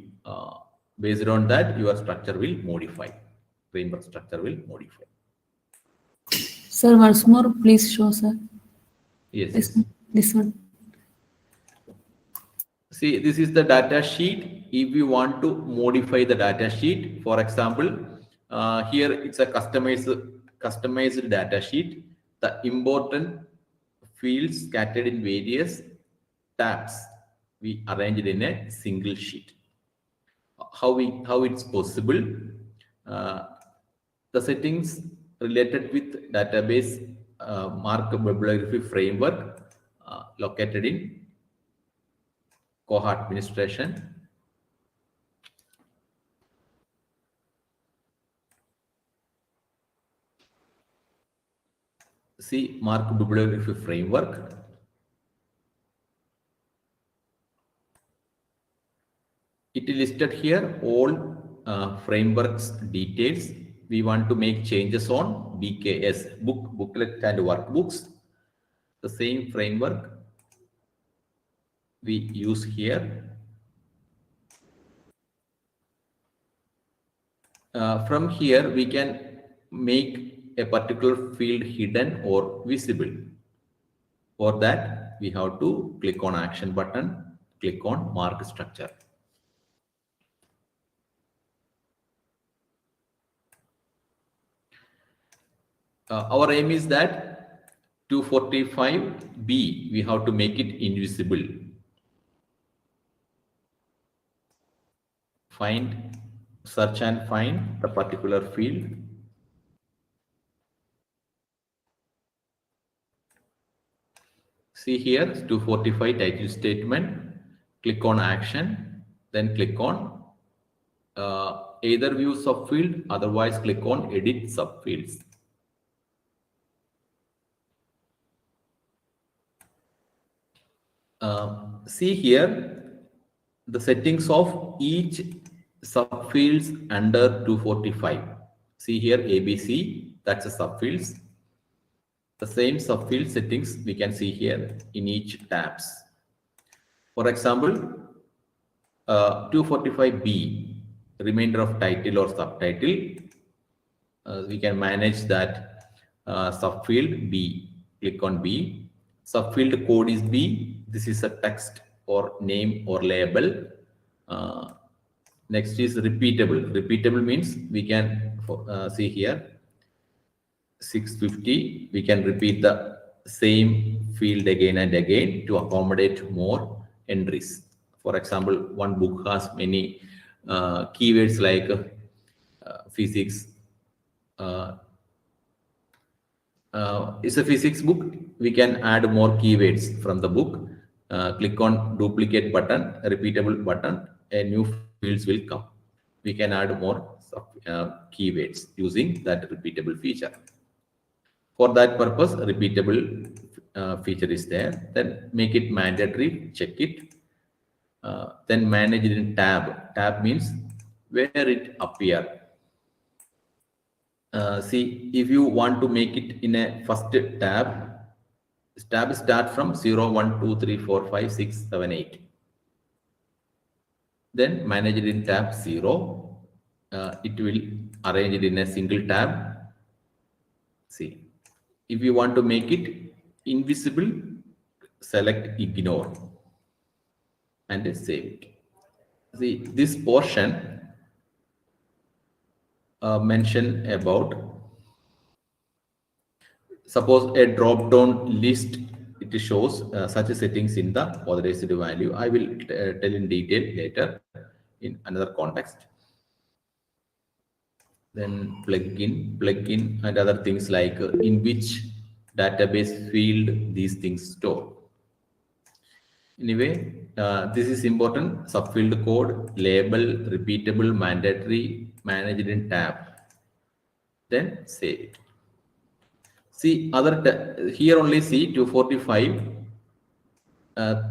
based on that, your structure will modify. Framework structure will modify. Sir, once more, please show, sir. Yes. This one. See, this is the data sheet. If you want to modify the data sheet, for example, here it's a customized data sheet. The important fields scattered in various tabs we arranged in a single sheet. How it's possible? The settings related with database mark bibliography framework located in Koha administration. See, mark bibliography framework. It is listed here all frameworks details. We want to make changes on BKS, booklet and workbooks. The same framework we use here. From here, we can make a particular field hidden or visible. For that, we have to click on action button, click on mark structure. Our aim is that 245B, we have to make it invisible. Search and find the particular field. See here, 245 title statement. Click on action, then click on either view subfield, otherwise click on edit subfields. See here the settings of each subfields under 245. See here ABC, that's a subfields. The same subfield settings we can see here in each tabs. For example, 245B, remainder of title or subtitle, we can manage that subfield B. Click on B. Subfield code is B. This is a text or name or label. Next is repeatable. Repeatable means we can see here 650. We can repeat the same field again and again to accommodate more entries. For example, one book has many keywords like physics. It's a physics book. We can add more keywords from the book. Click on duplicate button, repeatable button, and new fields will come. We can add more keywords using that repeatable feature. For that purpose, repeatable feature is there. Then make it mandatory, check it. Then manage it in tab. Tab means where it appear. See, if you want to make it in a first tab start from 0, 1, 2, 3, 4, 5, 6, 7, 8. Then manage it in tab 0. It will arrange it in a single tab. See, If you want to make it invisible, select ignore and save it. See, this portion mention about, suppose a drop down list, it shows such settings in the authorized value. I will tell in detail later in another context. Then plugin and other things like in which database field these things store. Anyway, this is important. Subfield code, label, repeatable, mandatory, managed in tab. Then save it. See, here only see 245.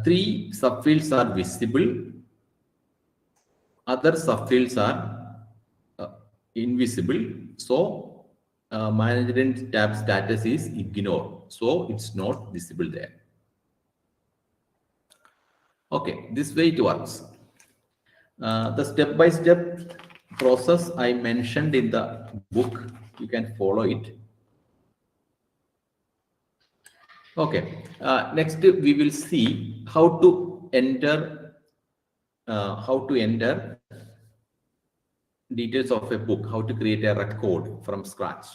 Three subfields are visible. Other subfields are invisible. So, managed in tab status is ignored. So, it's not visible there. Okay, this way it works. The step-by-step process I mentioned in the book, you can follow it. Okay, next we will see how to enter details of a book, how to create a record from scratch.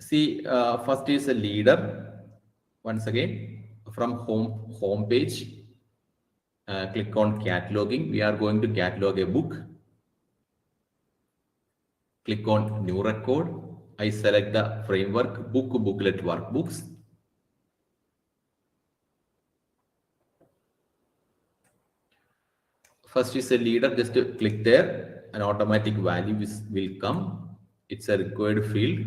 See, first is a leader. Once again, from home page, click on cataloging. We are going to catalog a book. Click on new record. I select the framework booklet workbooks. First is a leader, just click there, an automatic value will come. It's a required field.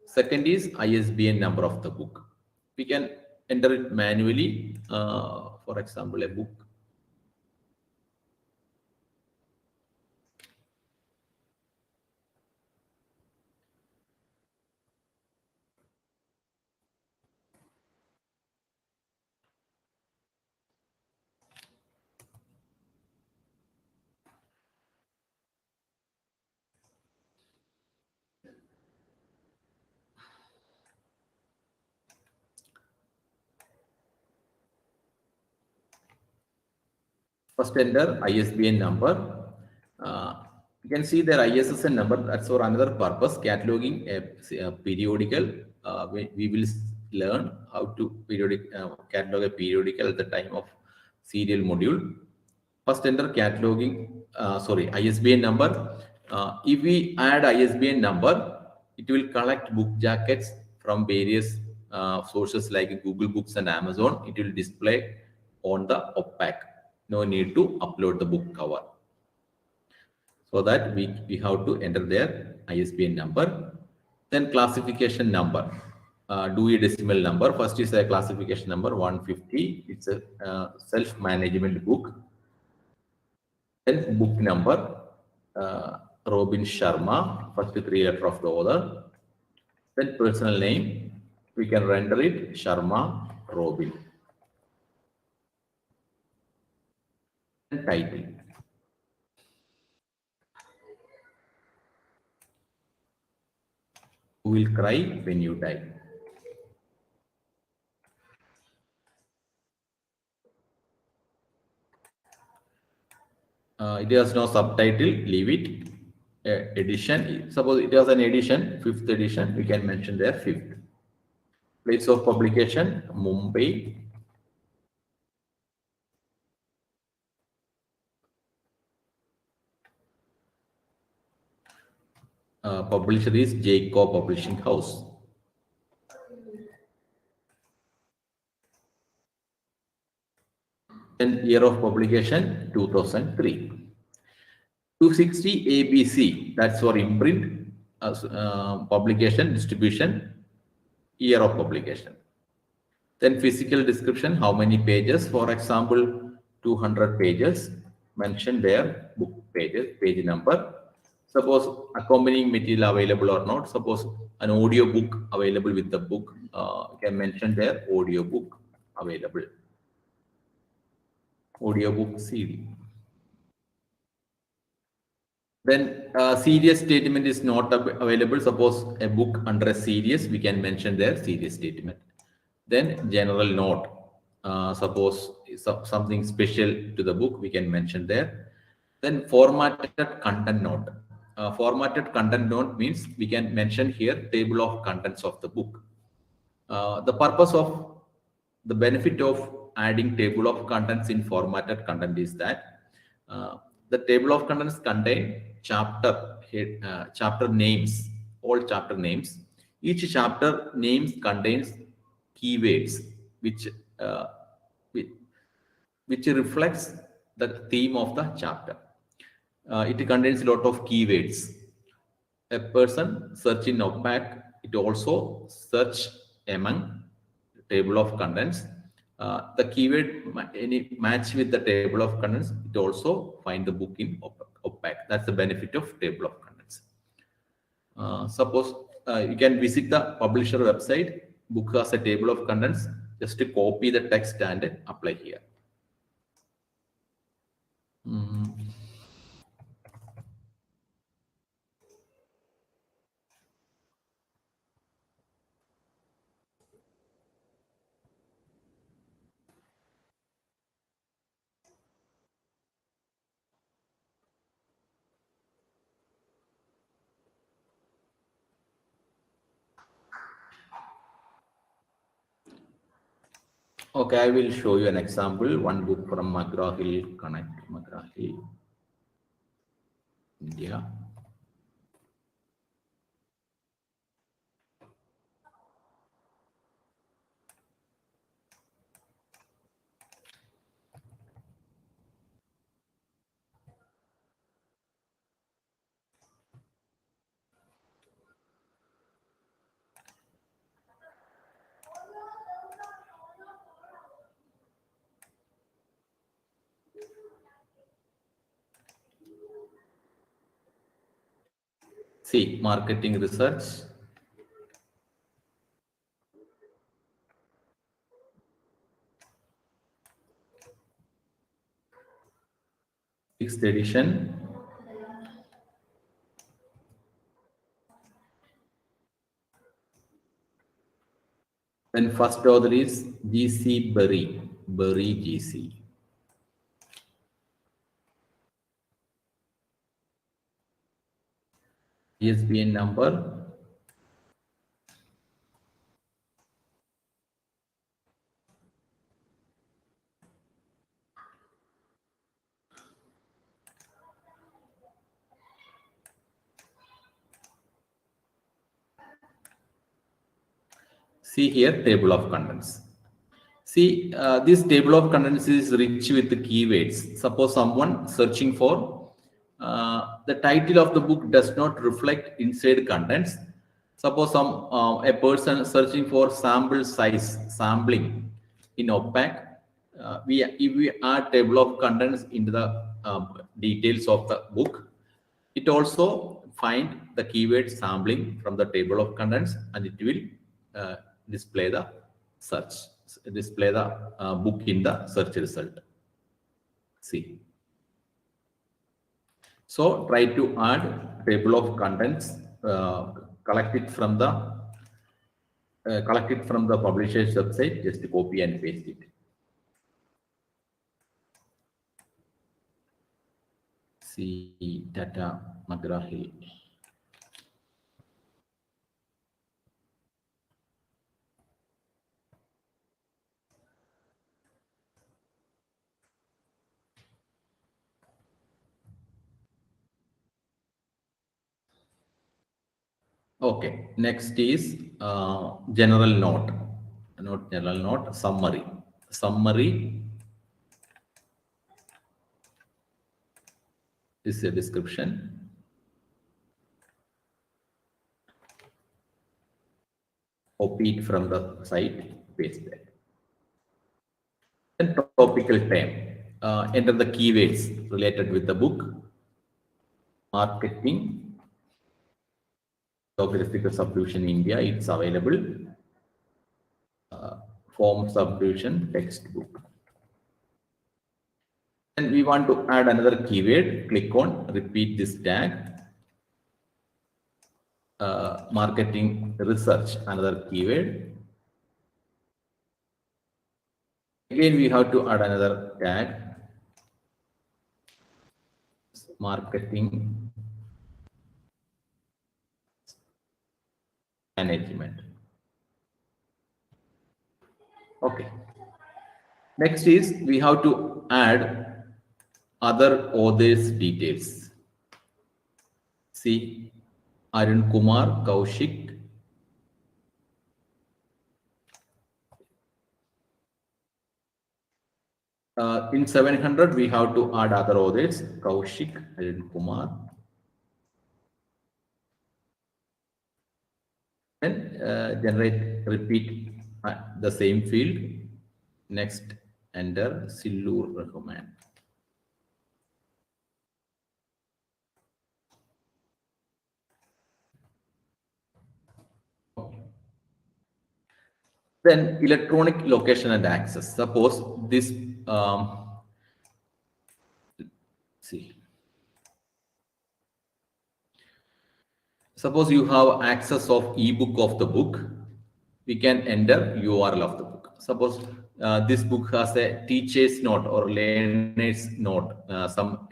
Second is ISBN number of the book. We can enter it manually, for example, a book. First enter ISBN number. You can see their ISSN number. That's for another purpose. Cataloging a periodical. We will learn how to catalog a periodical at the time of serial module. First enter cataloging. ISBN number. If we add ISBN number, it will collect book jackets from various sources like Google Books and Amazon. It will display on the opaque. No need to upload the book cover. So that we have to enter their ISBN number. Then classification number. Dewey Decimal number. First is a classification number 150. It's a self-management book. Then book number. Robin Sharma. First 3 letters of the author. Then personal name. We can render it Sharma Robin. And title. Who will cry when you die? It has no subtitle, leave it. Edition, suppose it has an edition, 5th edition, we can mention there 5th. Place of publication, Mumbai. Publisher is Day-2 Publishing House. And year of publication 2003. 260 ABC, that's for imprint, publication, distribution, year of publication. Then physical description, how many pages? For example, 200 pages, mention there, book pages, page number. Suppose accompanying material available or not. Suppose an audio book available with the book, you can mention there, audio book available. Audio book CD. Then serious statement is not available. Suppose a book under a serious, we can mention there serious statement. Then general note. Suppose something special to the book, we can mention there. Then formatted content note. Formatted content note means we can mention here table of contents of the book. The purpose of the benefit of adding table of contents in formatted content is that the table of contents contain chapter names, all chapter names. Each chapter names contains keywords which uh, which which reflects the theme of the chapter. It contains a lot of keywords. A person search in OPAC, it also search among table of contents. The keyword any match with the table of contents, it also find the book in OPAC. That's the benefit of table of contents. Suppose you can visit the publisher website, book has a table of contents, just to copy the text and apply here. Okay, I will show you an example. One book from McGraw-Hill Connect, McGraw-Hill, India. See, marketing research. Sixth edition. Then first author is G.C. Berry, Berry G.C. ISBN number. See here, table of contents. See, this table of contents is rich with the keywords. Suppose someone searching for the title of the book does not reflect inside contents. Suppose a person searching for sample size, sampling in OPAC. If we add table of contents into the details of the book, it also find the keyword sampling from the table of contents, and it will display the search, display the book in the search result. See. So try to add table of contents, collect it from the publisher's website. Just copy and paste it. See data McGraw-Hill. Okay, next is general note, not general note, summary. Summary is a description. Copy it from the site, paste that. Then topical term, enter the keywords related with the book. Marketing, geographical subdivision India, it's available. Form subdivision textbook. Then we want to add another keyword. Click on repeat this tag. Marketing research, another keyword. Again, we have to add another tag. Marketing management. Okay. Next is we have to add other authors details. See, Arun Kumar, Kaushik. In 700, we have to add other authors, Kaushik, Arun Kumar. Then generate, repeat the same field. Next, enter Sillur Rahman. Then electronic location and access. Suppose this, see. Suppose you have access of ebook of the book, we can enter URL of the book. Suppose this book has a teacher's note or learner's note, some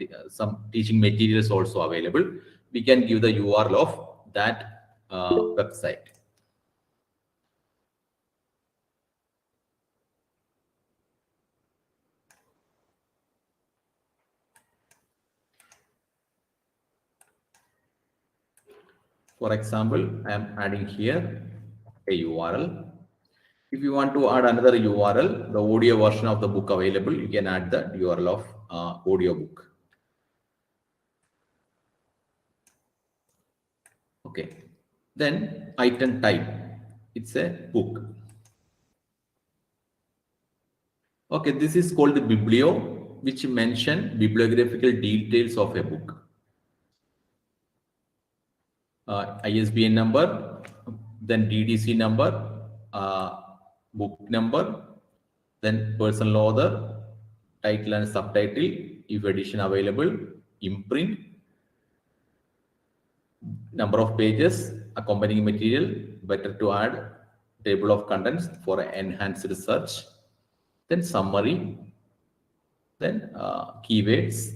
teaching materials also available. We can give the URL of that website. For example, I am adding here a URL. If you want to add another URL, the audio version of the book available, you can add the URL of audio book. Okay. Then item type, it's a book. Okay, this is called the biblio, which mention bibliographical details of a book. ISBN number, then DDC number, book number, then personal author, title and subtitle, if edition available, imprint, number of pages, accompanying material, better to add table of contents for enhanced search, then summary, then keywords,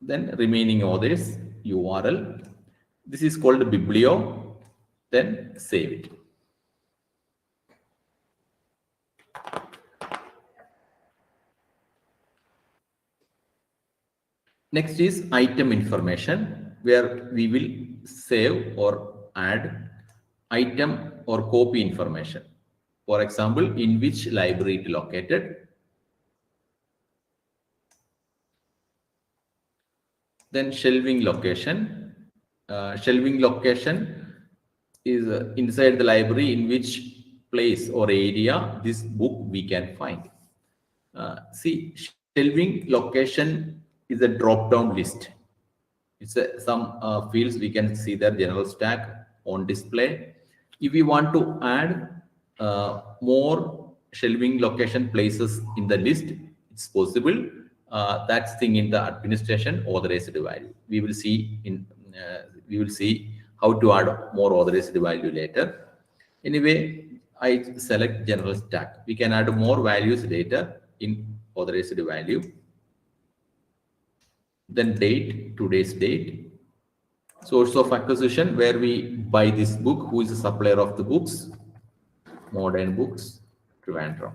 then remaining authors, URL. This is called biblio, then save it. Next is item information, where we will save or add item or copy information. For example, in which library it is located. Then shelving location. Shelving location is inside the library, in which place or area this book we can find. See, shelving location is a drop-down list. It's some fields we can see their general stack on display. If we want to add more shelving location places in the list, it's possible. That's thing in the administration authorized value. We will see how to add more authorized value later. Anyway, I select general stack. We can add more values later in authorized value. Then date, today's date. Source of acquisition, where we buy this book, who is the supplier of the books, Modern Books, Trivandrum.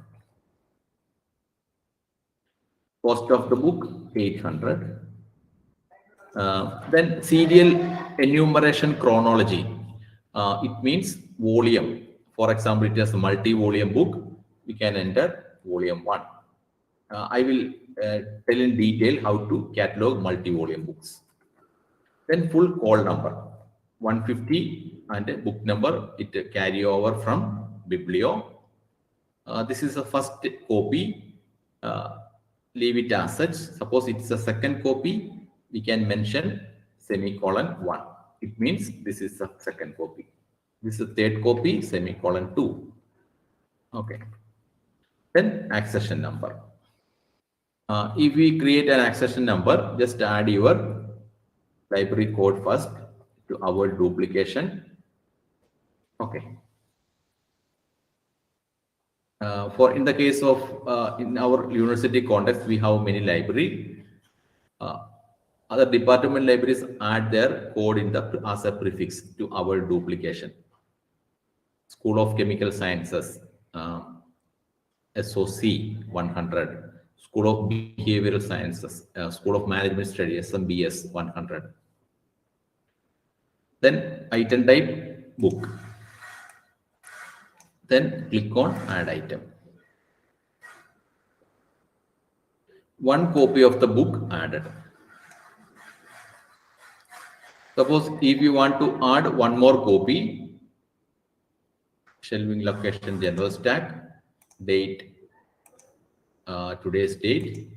Cost of the book, 800. Then serial enumeration chronology. It means volume. For example, it is a multi-volume book. We can enter volume 1. I will tell in detail how to catalog multi-volume books. Then full call number, 150, and a book number, it carry over from biblio. This is the first copy. Leave it as such. Suppose it's a second copy, we can mention semicolon 1. It means this is the second copy. This is the third copy, semicolon 2. Okay. Then accession number. If we create an accession number, just add your library code first to avoid duplication. Okay. For in the case of in our university context, we have many library. Other department libraries add their code in the as a prefix to avoid duplication. School of Chemical Sciences, SOC 100. School of Behavioral Sciences, School of Management Studies, SMBS 100. Then item type book. Then click on add item. One copy of the book added. Suppose if you want to add one more copy, shelving location general stack, date, today's date,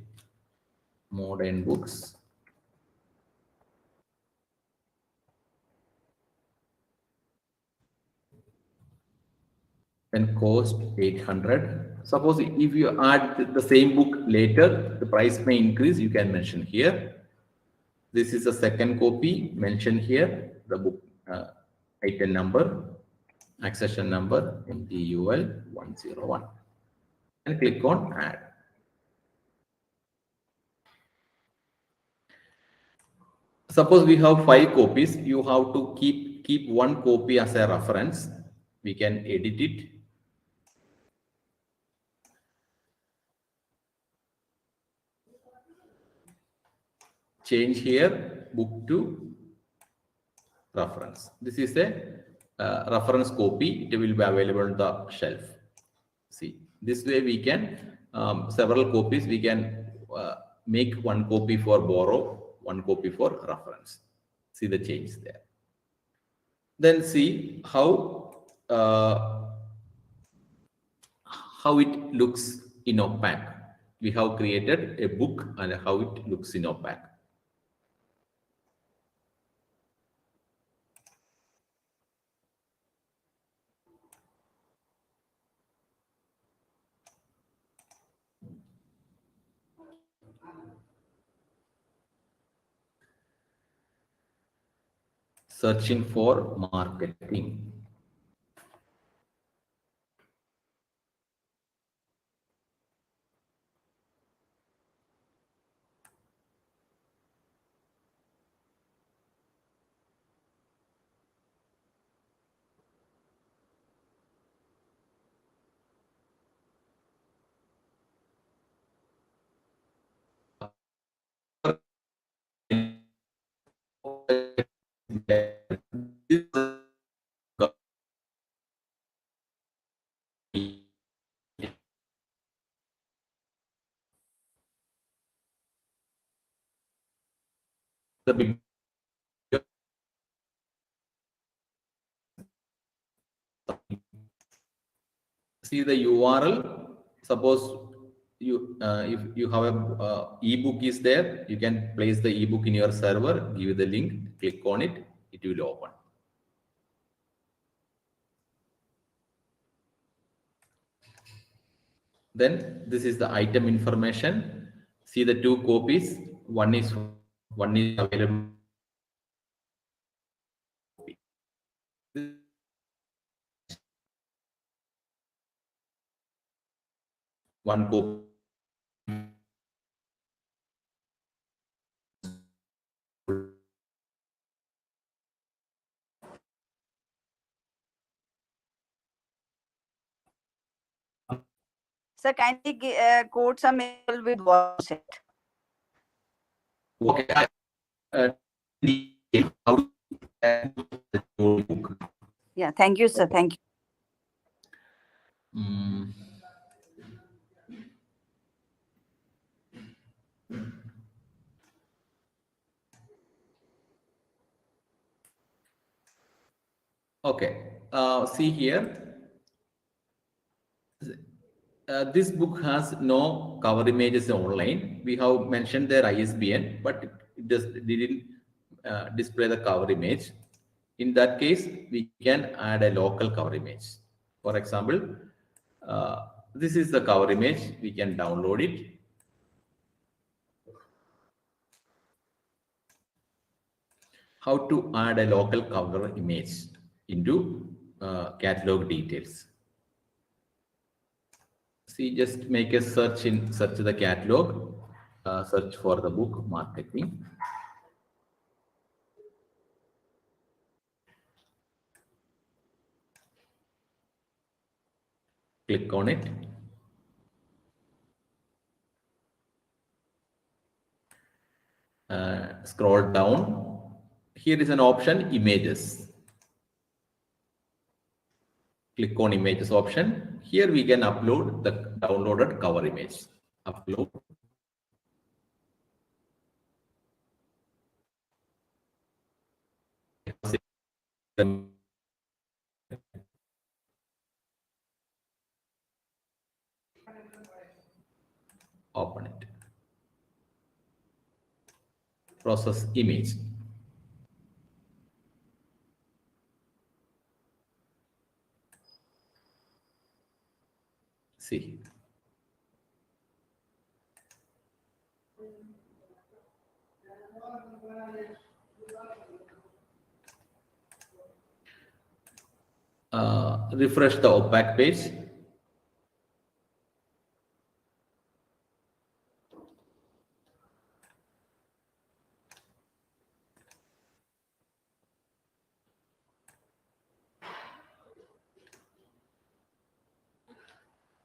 modern books. Then cost 800. Suppose if you add the same book later, the price may increase. You can mention here. This is the second copy. Mention here the book item number, accession number, MTUL 101, and click on add. Suppose we have 5 copies. You have to keep one copy as a reference. We can edit it. Change here book to reference. This is a reference copy. It will be available on the shelf. See, this way we can several copies. We can make one copy for borrow, one copy for reference. See the change there. Then see how it looks in opaque. We have created a book and how it looks in opaque. Searching for marketing. The see the URL. Suppose you if you have a ebook is there, you can place the ebook in your server. Give the link. Click on it. It will open. Then this is the item information. See the 2 copies. One is available. One copy. Sir, kindly quote some example with what you said. Okay. How to book. Yeah, thank you, sir. Thank you. Okay. See here. This book has no cover images online. We have mentioned their ISBN, but it didn't display the cover image. In that case, we can add a local cover image. For example, this is the cover image. We can download it. how to add a local cover image into catalog details. See, just make a search the catalog, search for the book marketing. Click on it. Scroll down. Here is an option, images. Click on images option. Here we can upload the downloaded cover image. Upload. Open it. Process image. See. Refresh the opaque page.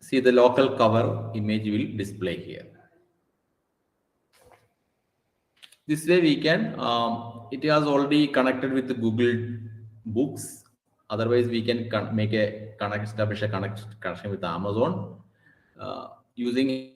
See, the local cover image will display here. This way we can, it has already connected with the Google Books. Otherwise, we can establish a connection with Amazon using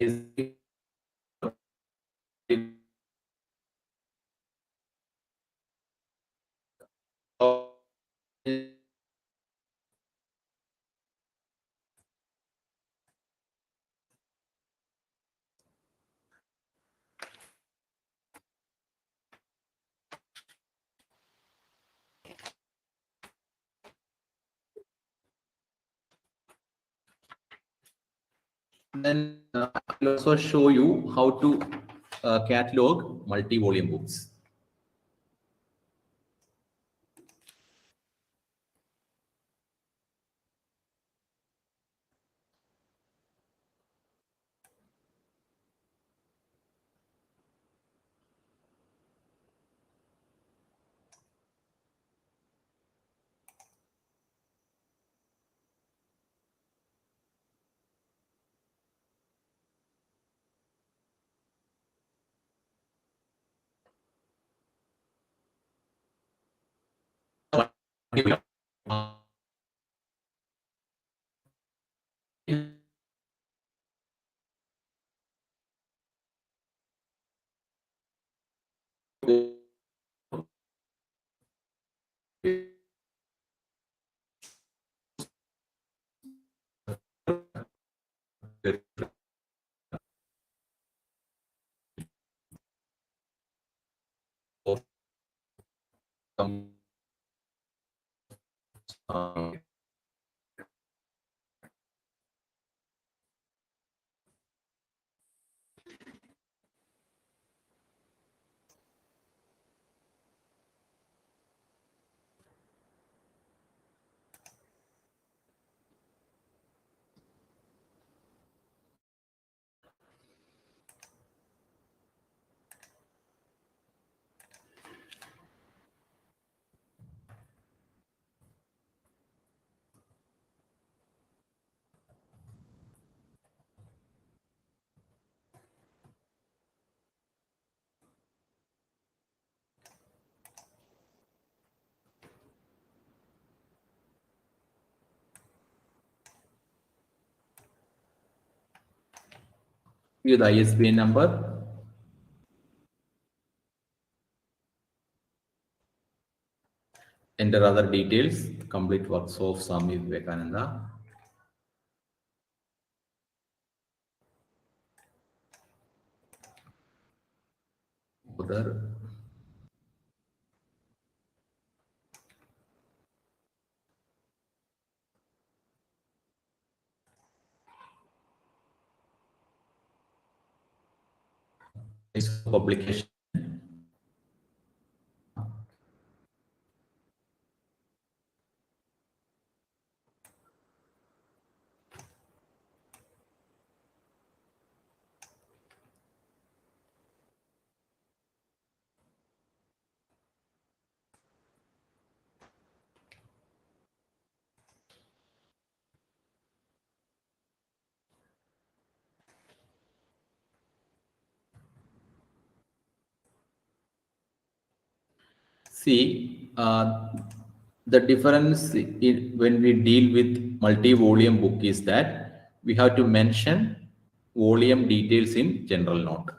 then I'll also show you how to catalog multi-volume books. Give the ISBN number. Enter other details. Complete works of Swami Vivekananda. Other. Publication. See, the difference when we deal with multi-volume book is that we have to mention volume details in general note.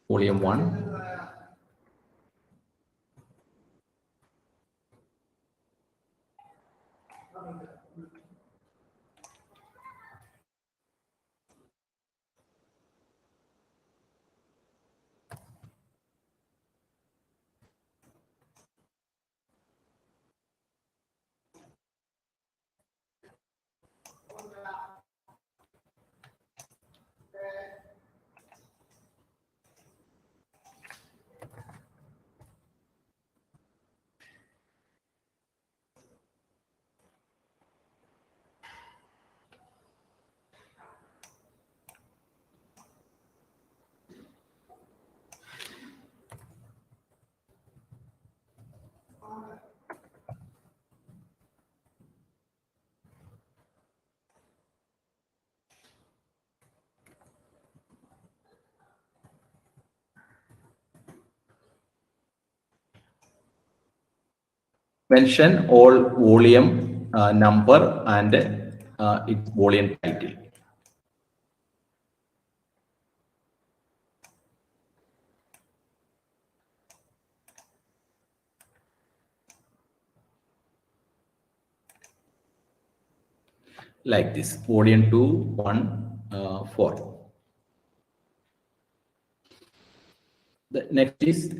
Volume 1. Mention all volume number and its volume title. Like this, volume 2, 1, 4. The next is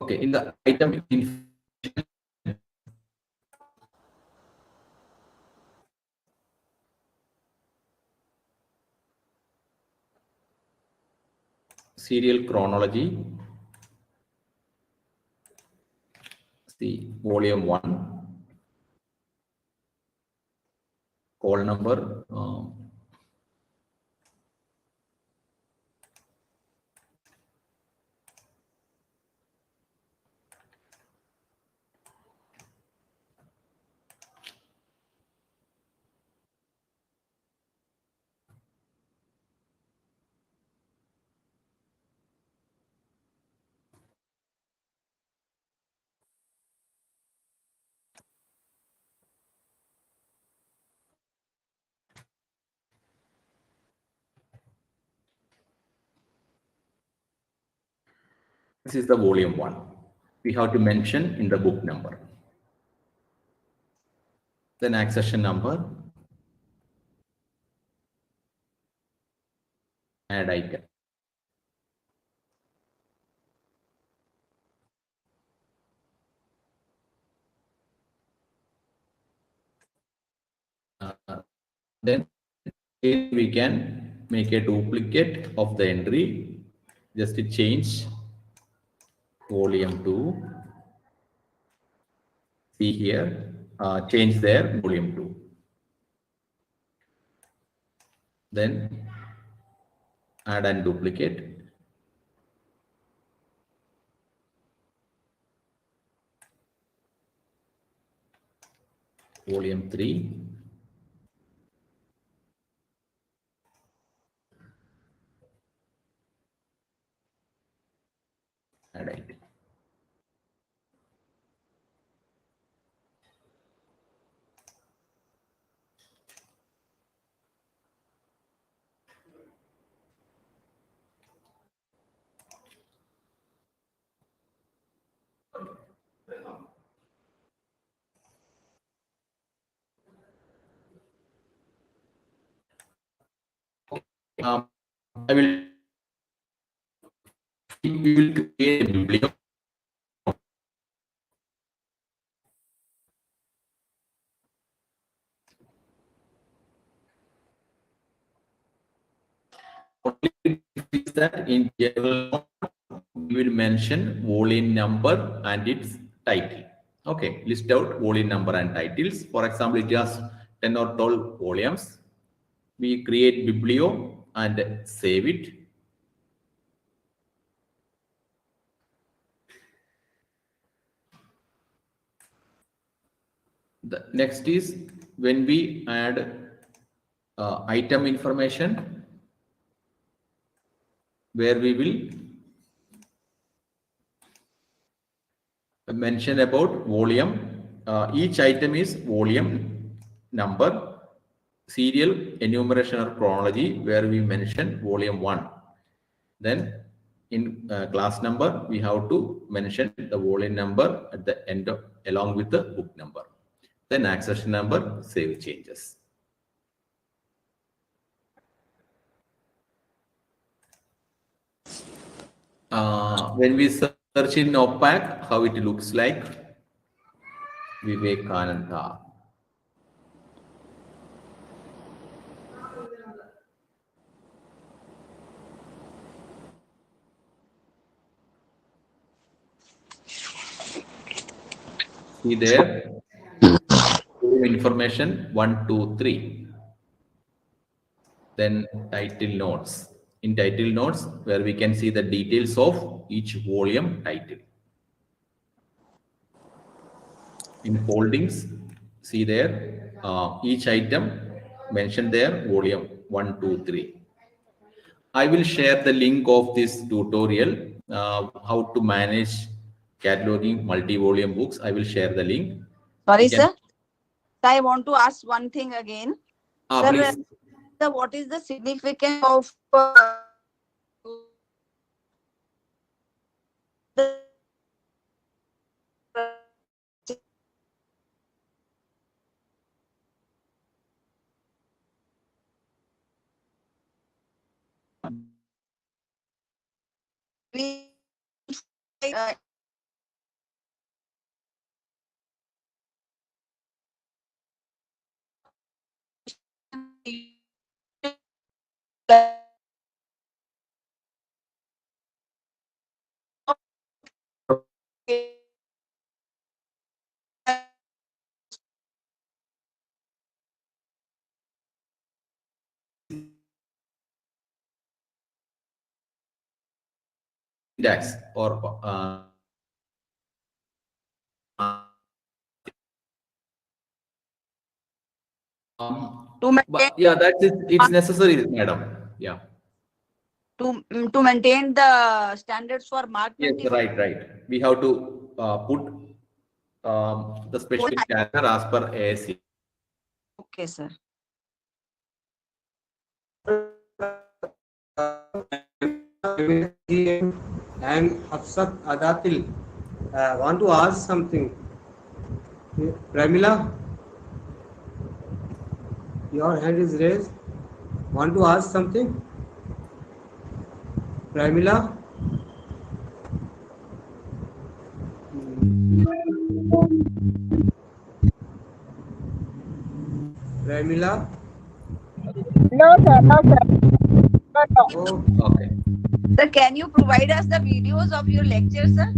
okay, in the item serial chronology, see volume 1, call number, this is the volume 1. We have to mention in the book number. Then accession number, add item. Then we can make a duplicate of the entry. Just to change volume 2. See here, change there volume 2. Then add and duplicate. Volume 3. Add item. I will. We will create a biblio. Only is that in general we will mention volume number and its title. Okay, list out volume number and titles. For example, it has 10 or 12 volumes. We create biblio and save it. The next is when we add item information, where we will mention about volume. Each item is volume number, serial enumeration or chronology, where we mention volume 1. Then in class number, we have to mention the volume number at the end of, along with the book number. Then accession number, save changes. When we search in OPAC, how it looks like. Vivekananda. See there, information 1, 2, 3. Then title notes. In title notes, where we can see the details of each volume title. In foldings, see there, each item mentioned there, volume 1, 2, 3. I will share the link of this tutorial, how to manage cataloging multi-volume books. I will share the link. Sorry, You can- sir. I want to ask one thing again. Sir, please. sir, what is the significance of uh, Index or to maintain but yeah, that's it. It's necessary, madam. Yeah. to maintain the standards for Mark Yes, 25? right. We have to put the special character as per ASC. Okay, sir. And Hafsat Adatil want to ask something. Pramila, your hand is raised. Want to ask something? Pramila? Pramila? No, sir. No, sir. No, no. Oh, Okay. Sir, can you provide us the videos of your lecture, sir?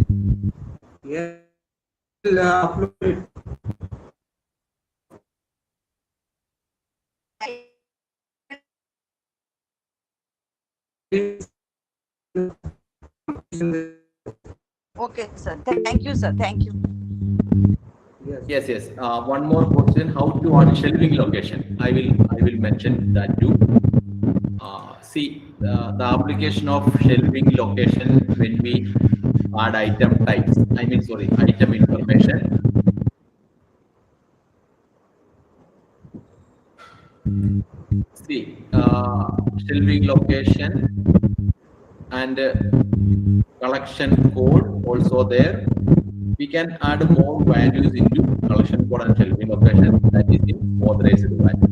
yes. We'll upload it. Okay, sir. Thank you, sir. Thank you. Yes. Yes. One more question: how to add shelving location? I will mention that too. See the application of shelving location when we add item types. Item information. See shelving location and collection code also there. we can add more values into collection code and shelving location, that is in authorized values.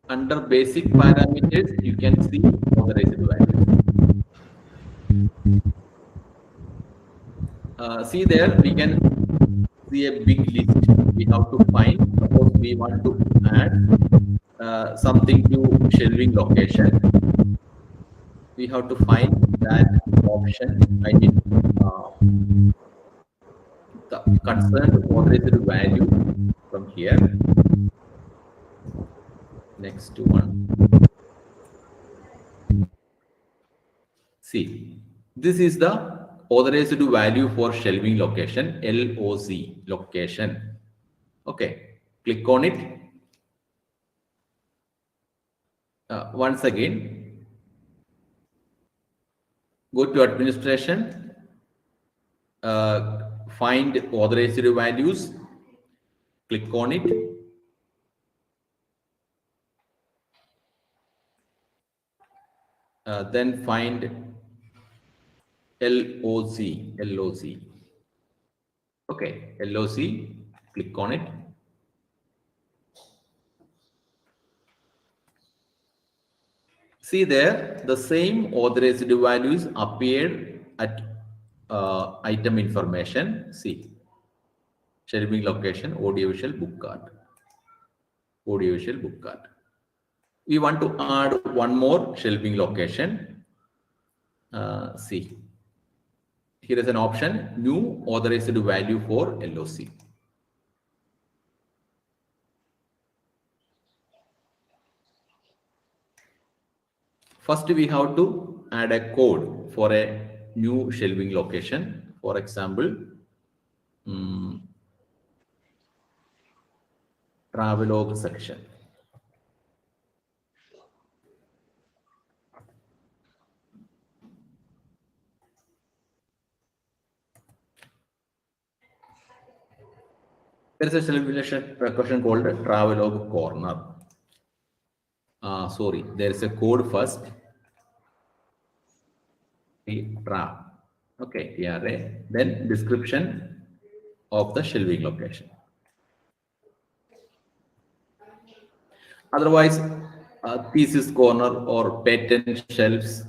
Under basic parameters, you can see authorized values. See there, we can see a big list. We have to find, suppose we want to add something to shelving location. We have to find that option, I mean, the concerned authorized value from here. Next one. See, this is the authorized value for shelving location, LOC location. Okay, click on it. Once again, go to administration, find authorized values, click on it. Then find LOC. Okay, LOC, click on it. See there, the same authorized values appeared at item information. See, shelving location, audiovisual book card. Audiovisual book card. We want to add one more shelving location. See, here is an option, new authorized value for LOC. First, we have to add a code for a new shelving location. For example, travelogue section. There is a shelving question called travelogue corner. Sorry, there is a code first. Tra. Okay, TRA. Then description of the shelving location. Otherwise, thesis corner or patent shelves.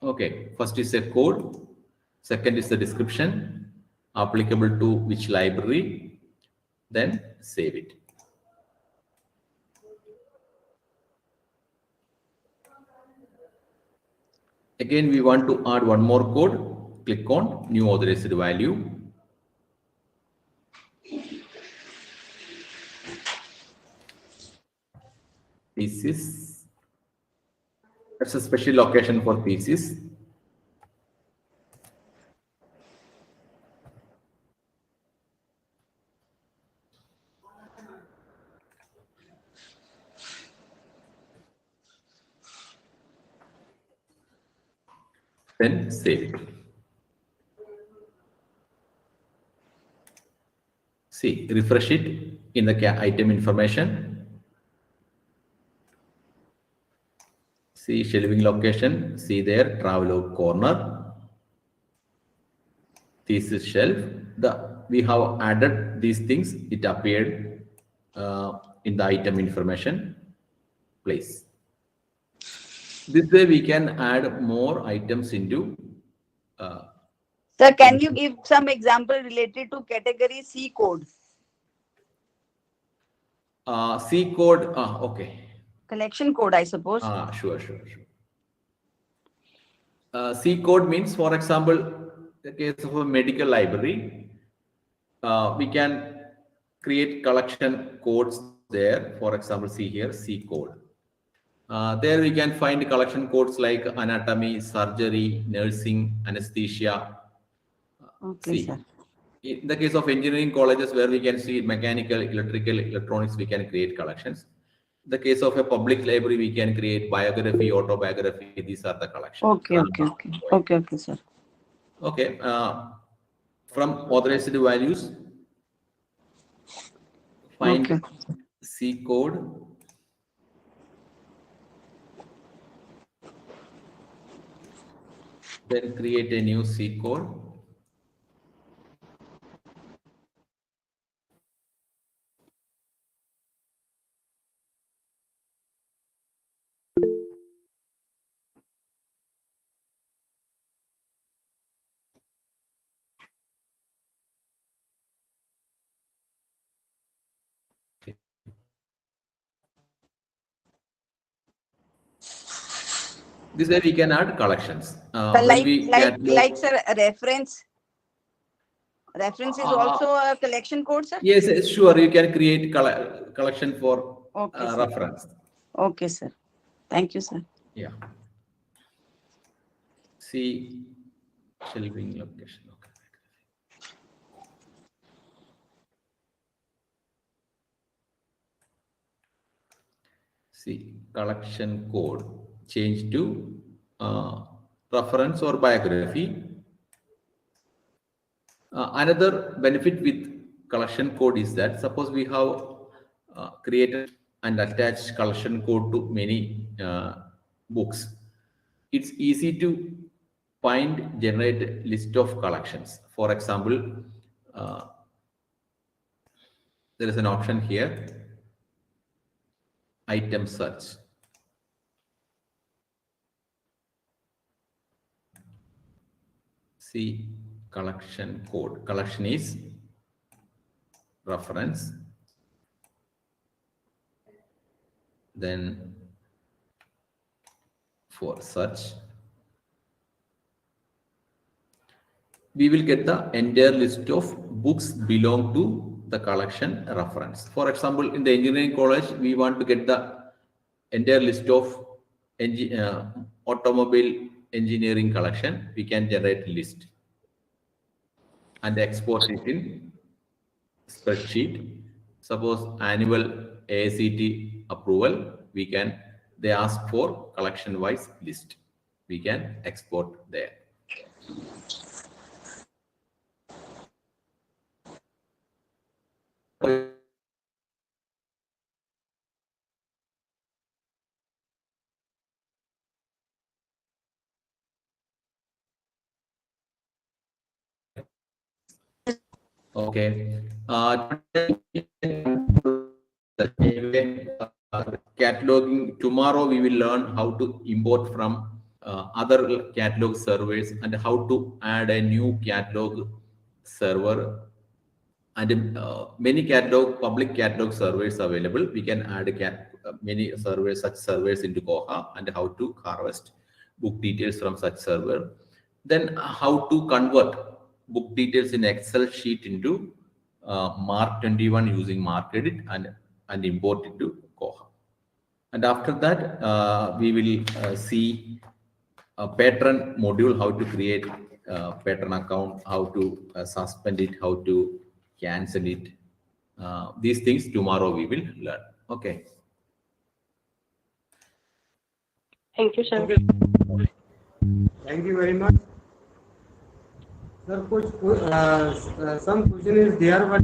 Okay, first is a code. Second is the description, applicable to which library. Then save it. Again, we want to add one more code. Click on new authorized value. Thesis. That's a special location for thesis. Then save it. See, refresh it in the item information. See shelving location. See there, travelogue corner. Thesis shelf. We have added these things. It appeared in the item information place. This way we can add more items into. Sir, can you give some example related to category C code? C code, okay. Collection code, I suppose. Sure. C code means, for example, the case of a medical library, we can create collection codes there. For example, see here, C code. There we can find collection codes like anatomy, surgery, nursing, anesthesia. Okay, sir. In the case of engineering colleges, where we can see mechanical, electrical, electronics, we can create collections. In the case of a public library, we can create biography, autobiography. These are the collections. Okay, sir. Okay. From authorized values, Find Okay. C code. Then create a new C code. This way we can add collections. When Like we sir, a reference. Reference is also a collection code, sir? Yes, sure. You can create collection for Okay, sir. reference. Okay, sir. Thank you, sir. Yeah. See shelving location. Okay. See collection code change to reference or biography. Another benefit with collection code is that suppose we have created and attached collection code to many books, it's easy to find generate list of collections. For example, there is an option here, item search. See collection code. Collection is reference. Then for search, we will get the entire list of books belong to the collection reference. For example, in the engineering college, we want to get the entire list of automobile engineering collection. We can generate list and export it in spreadsheet. Suppose annual ACT approval, they ask for collection wise list. We can export there. Okay. Cataloging. Tomorrow we will learn how to import from other catalog servers and how to add a new catalog server. And many public catalog servers available. We can add many servers, such servers into Koha, and how to harvest book details from such server. Then how to convert book details in Excel sheet into Mark 21 using Mark Edit and import it to Koha. And after that, we will see a patron module, how to create a patron account, how to suspend it, how to cancel it. These things tomorrow we will learn. Okay. Thank you, sir. Okay. Thank you very much. Sir, some question is there, but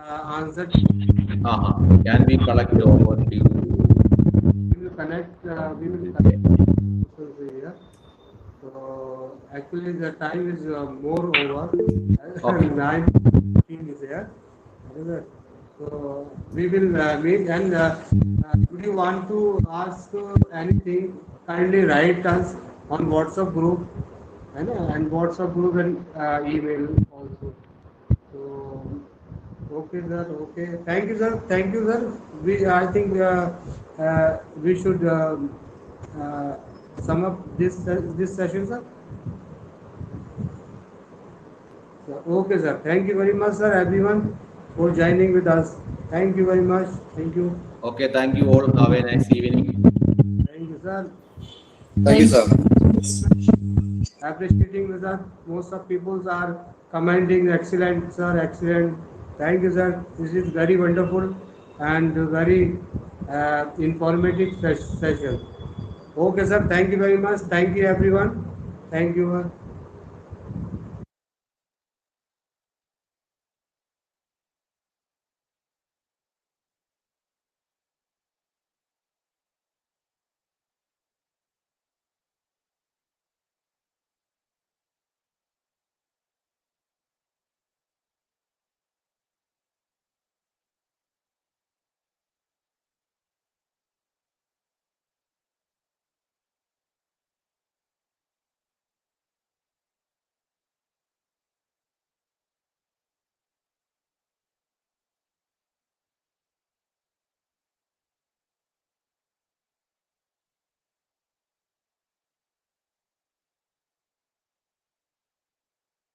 answered. Can we collect over to you? We will connect. Here. So actually, the time is more over. Okay. 9:15 is here. So we will meet. And do you want to ask anything? Kindly write us on WhatsApp group, and WhatsApp group and email also. So okay, sir. Okay. Thank you, sir. Thank you, sir. I think we should sum up this session, sir. Okay, sir. Thank you very much, sir, everyone, for joining with us. Thank you very much. Thank you. Okay, thank you all. Have a nice evening. Thank you, sir. Thank you, sir. Appreciating with us. Most of people are commenting, excellent, sir, excellent. Thank you, sir. This is very wonderful and very informative session. Okay, sir. Thank you very much. Thank you, everyone. Thank you.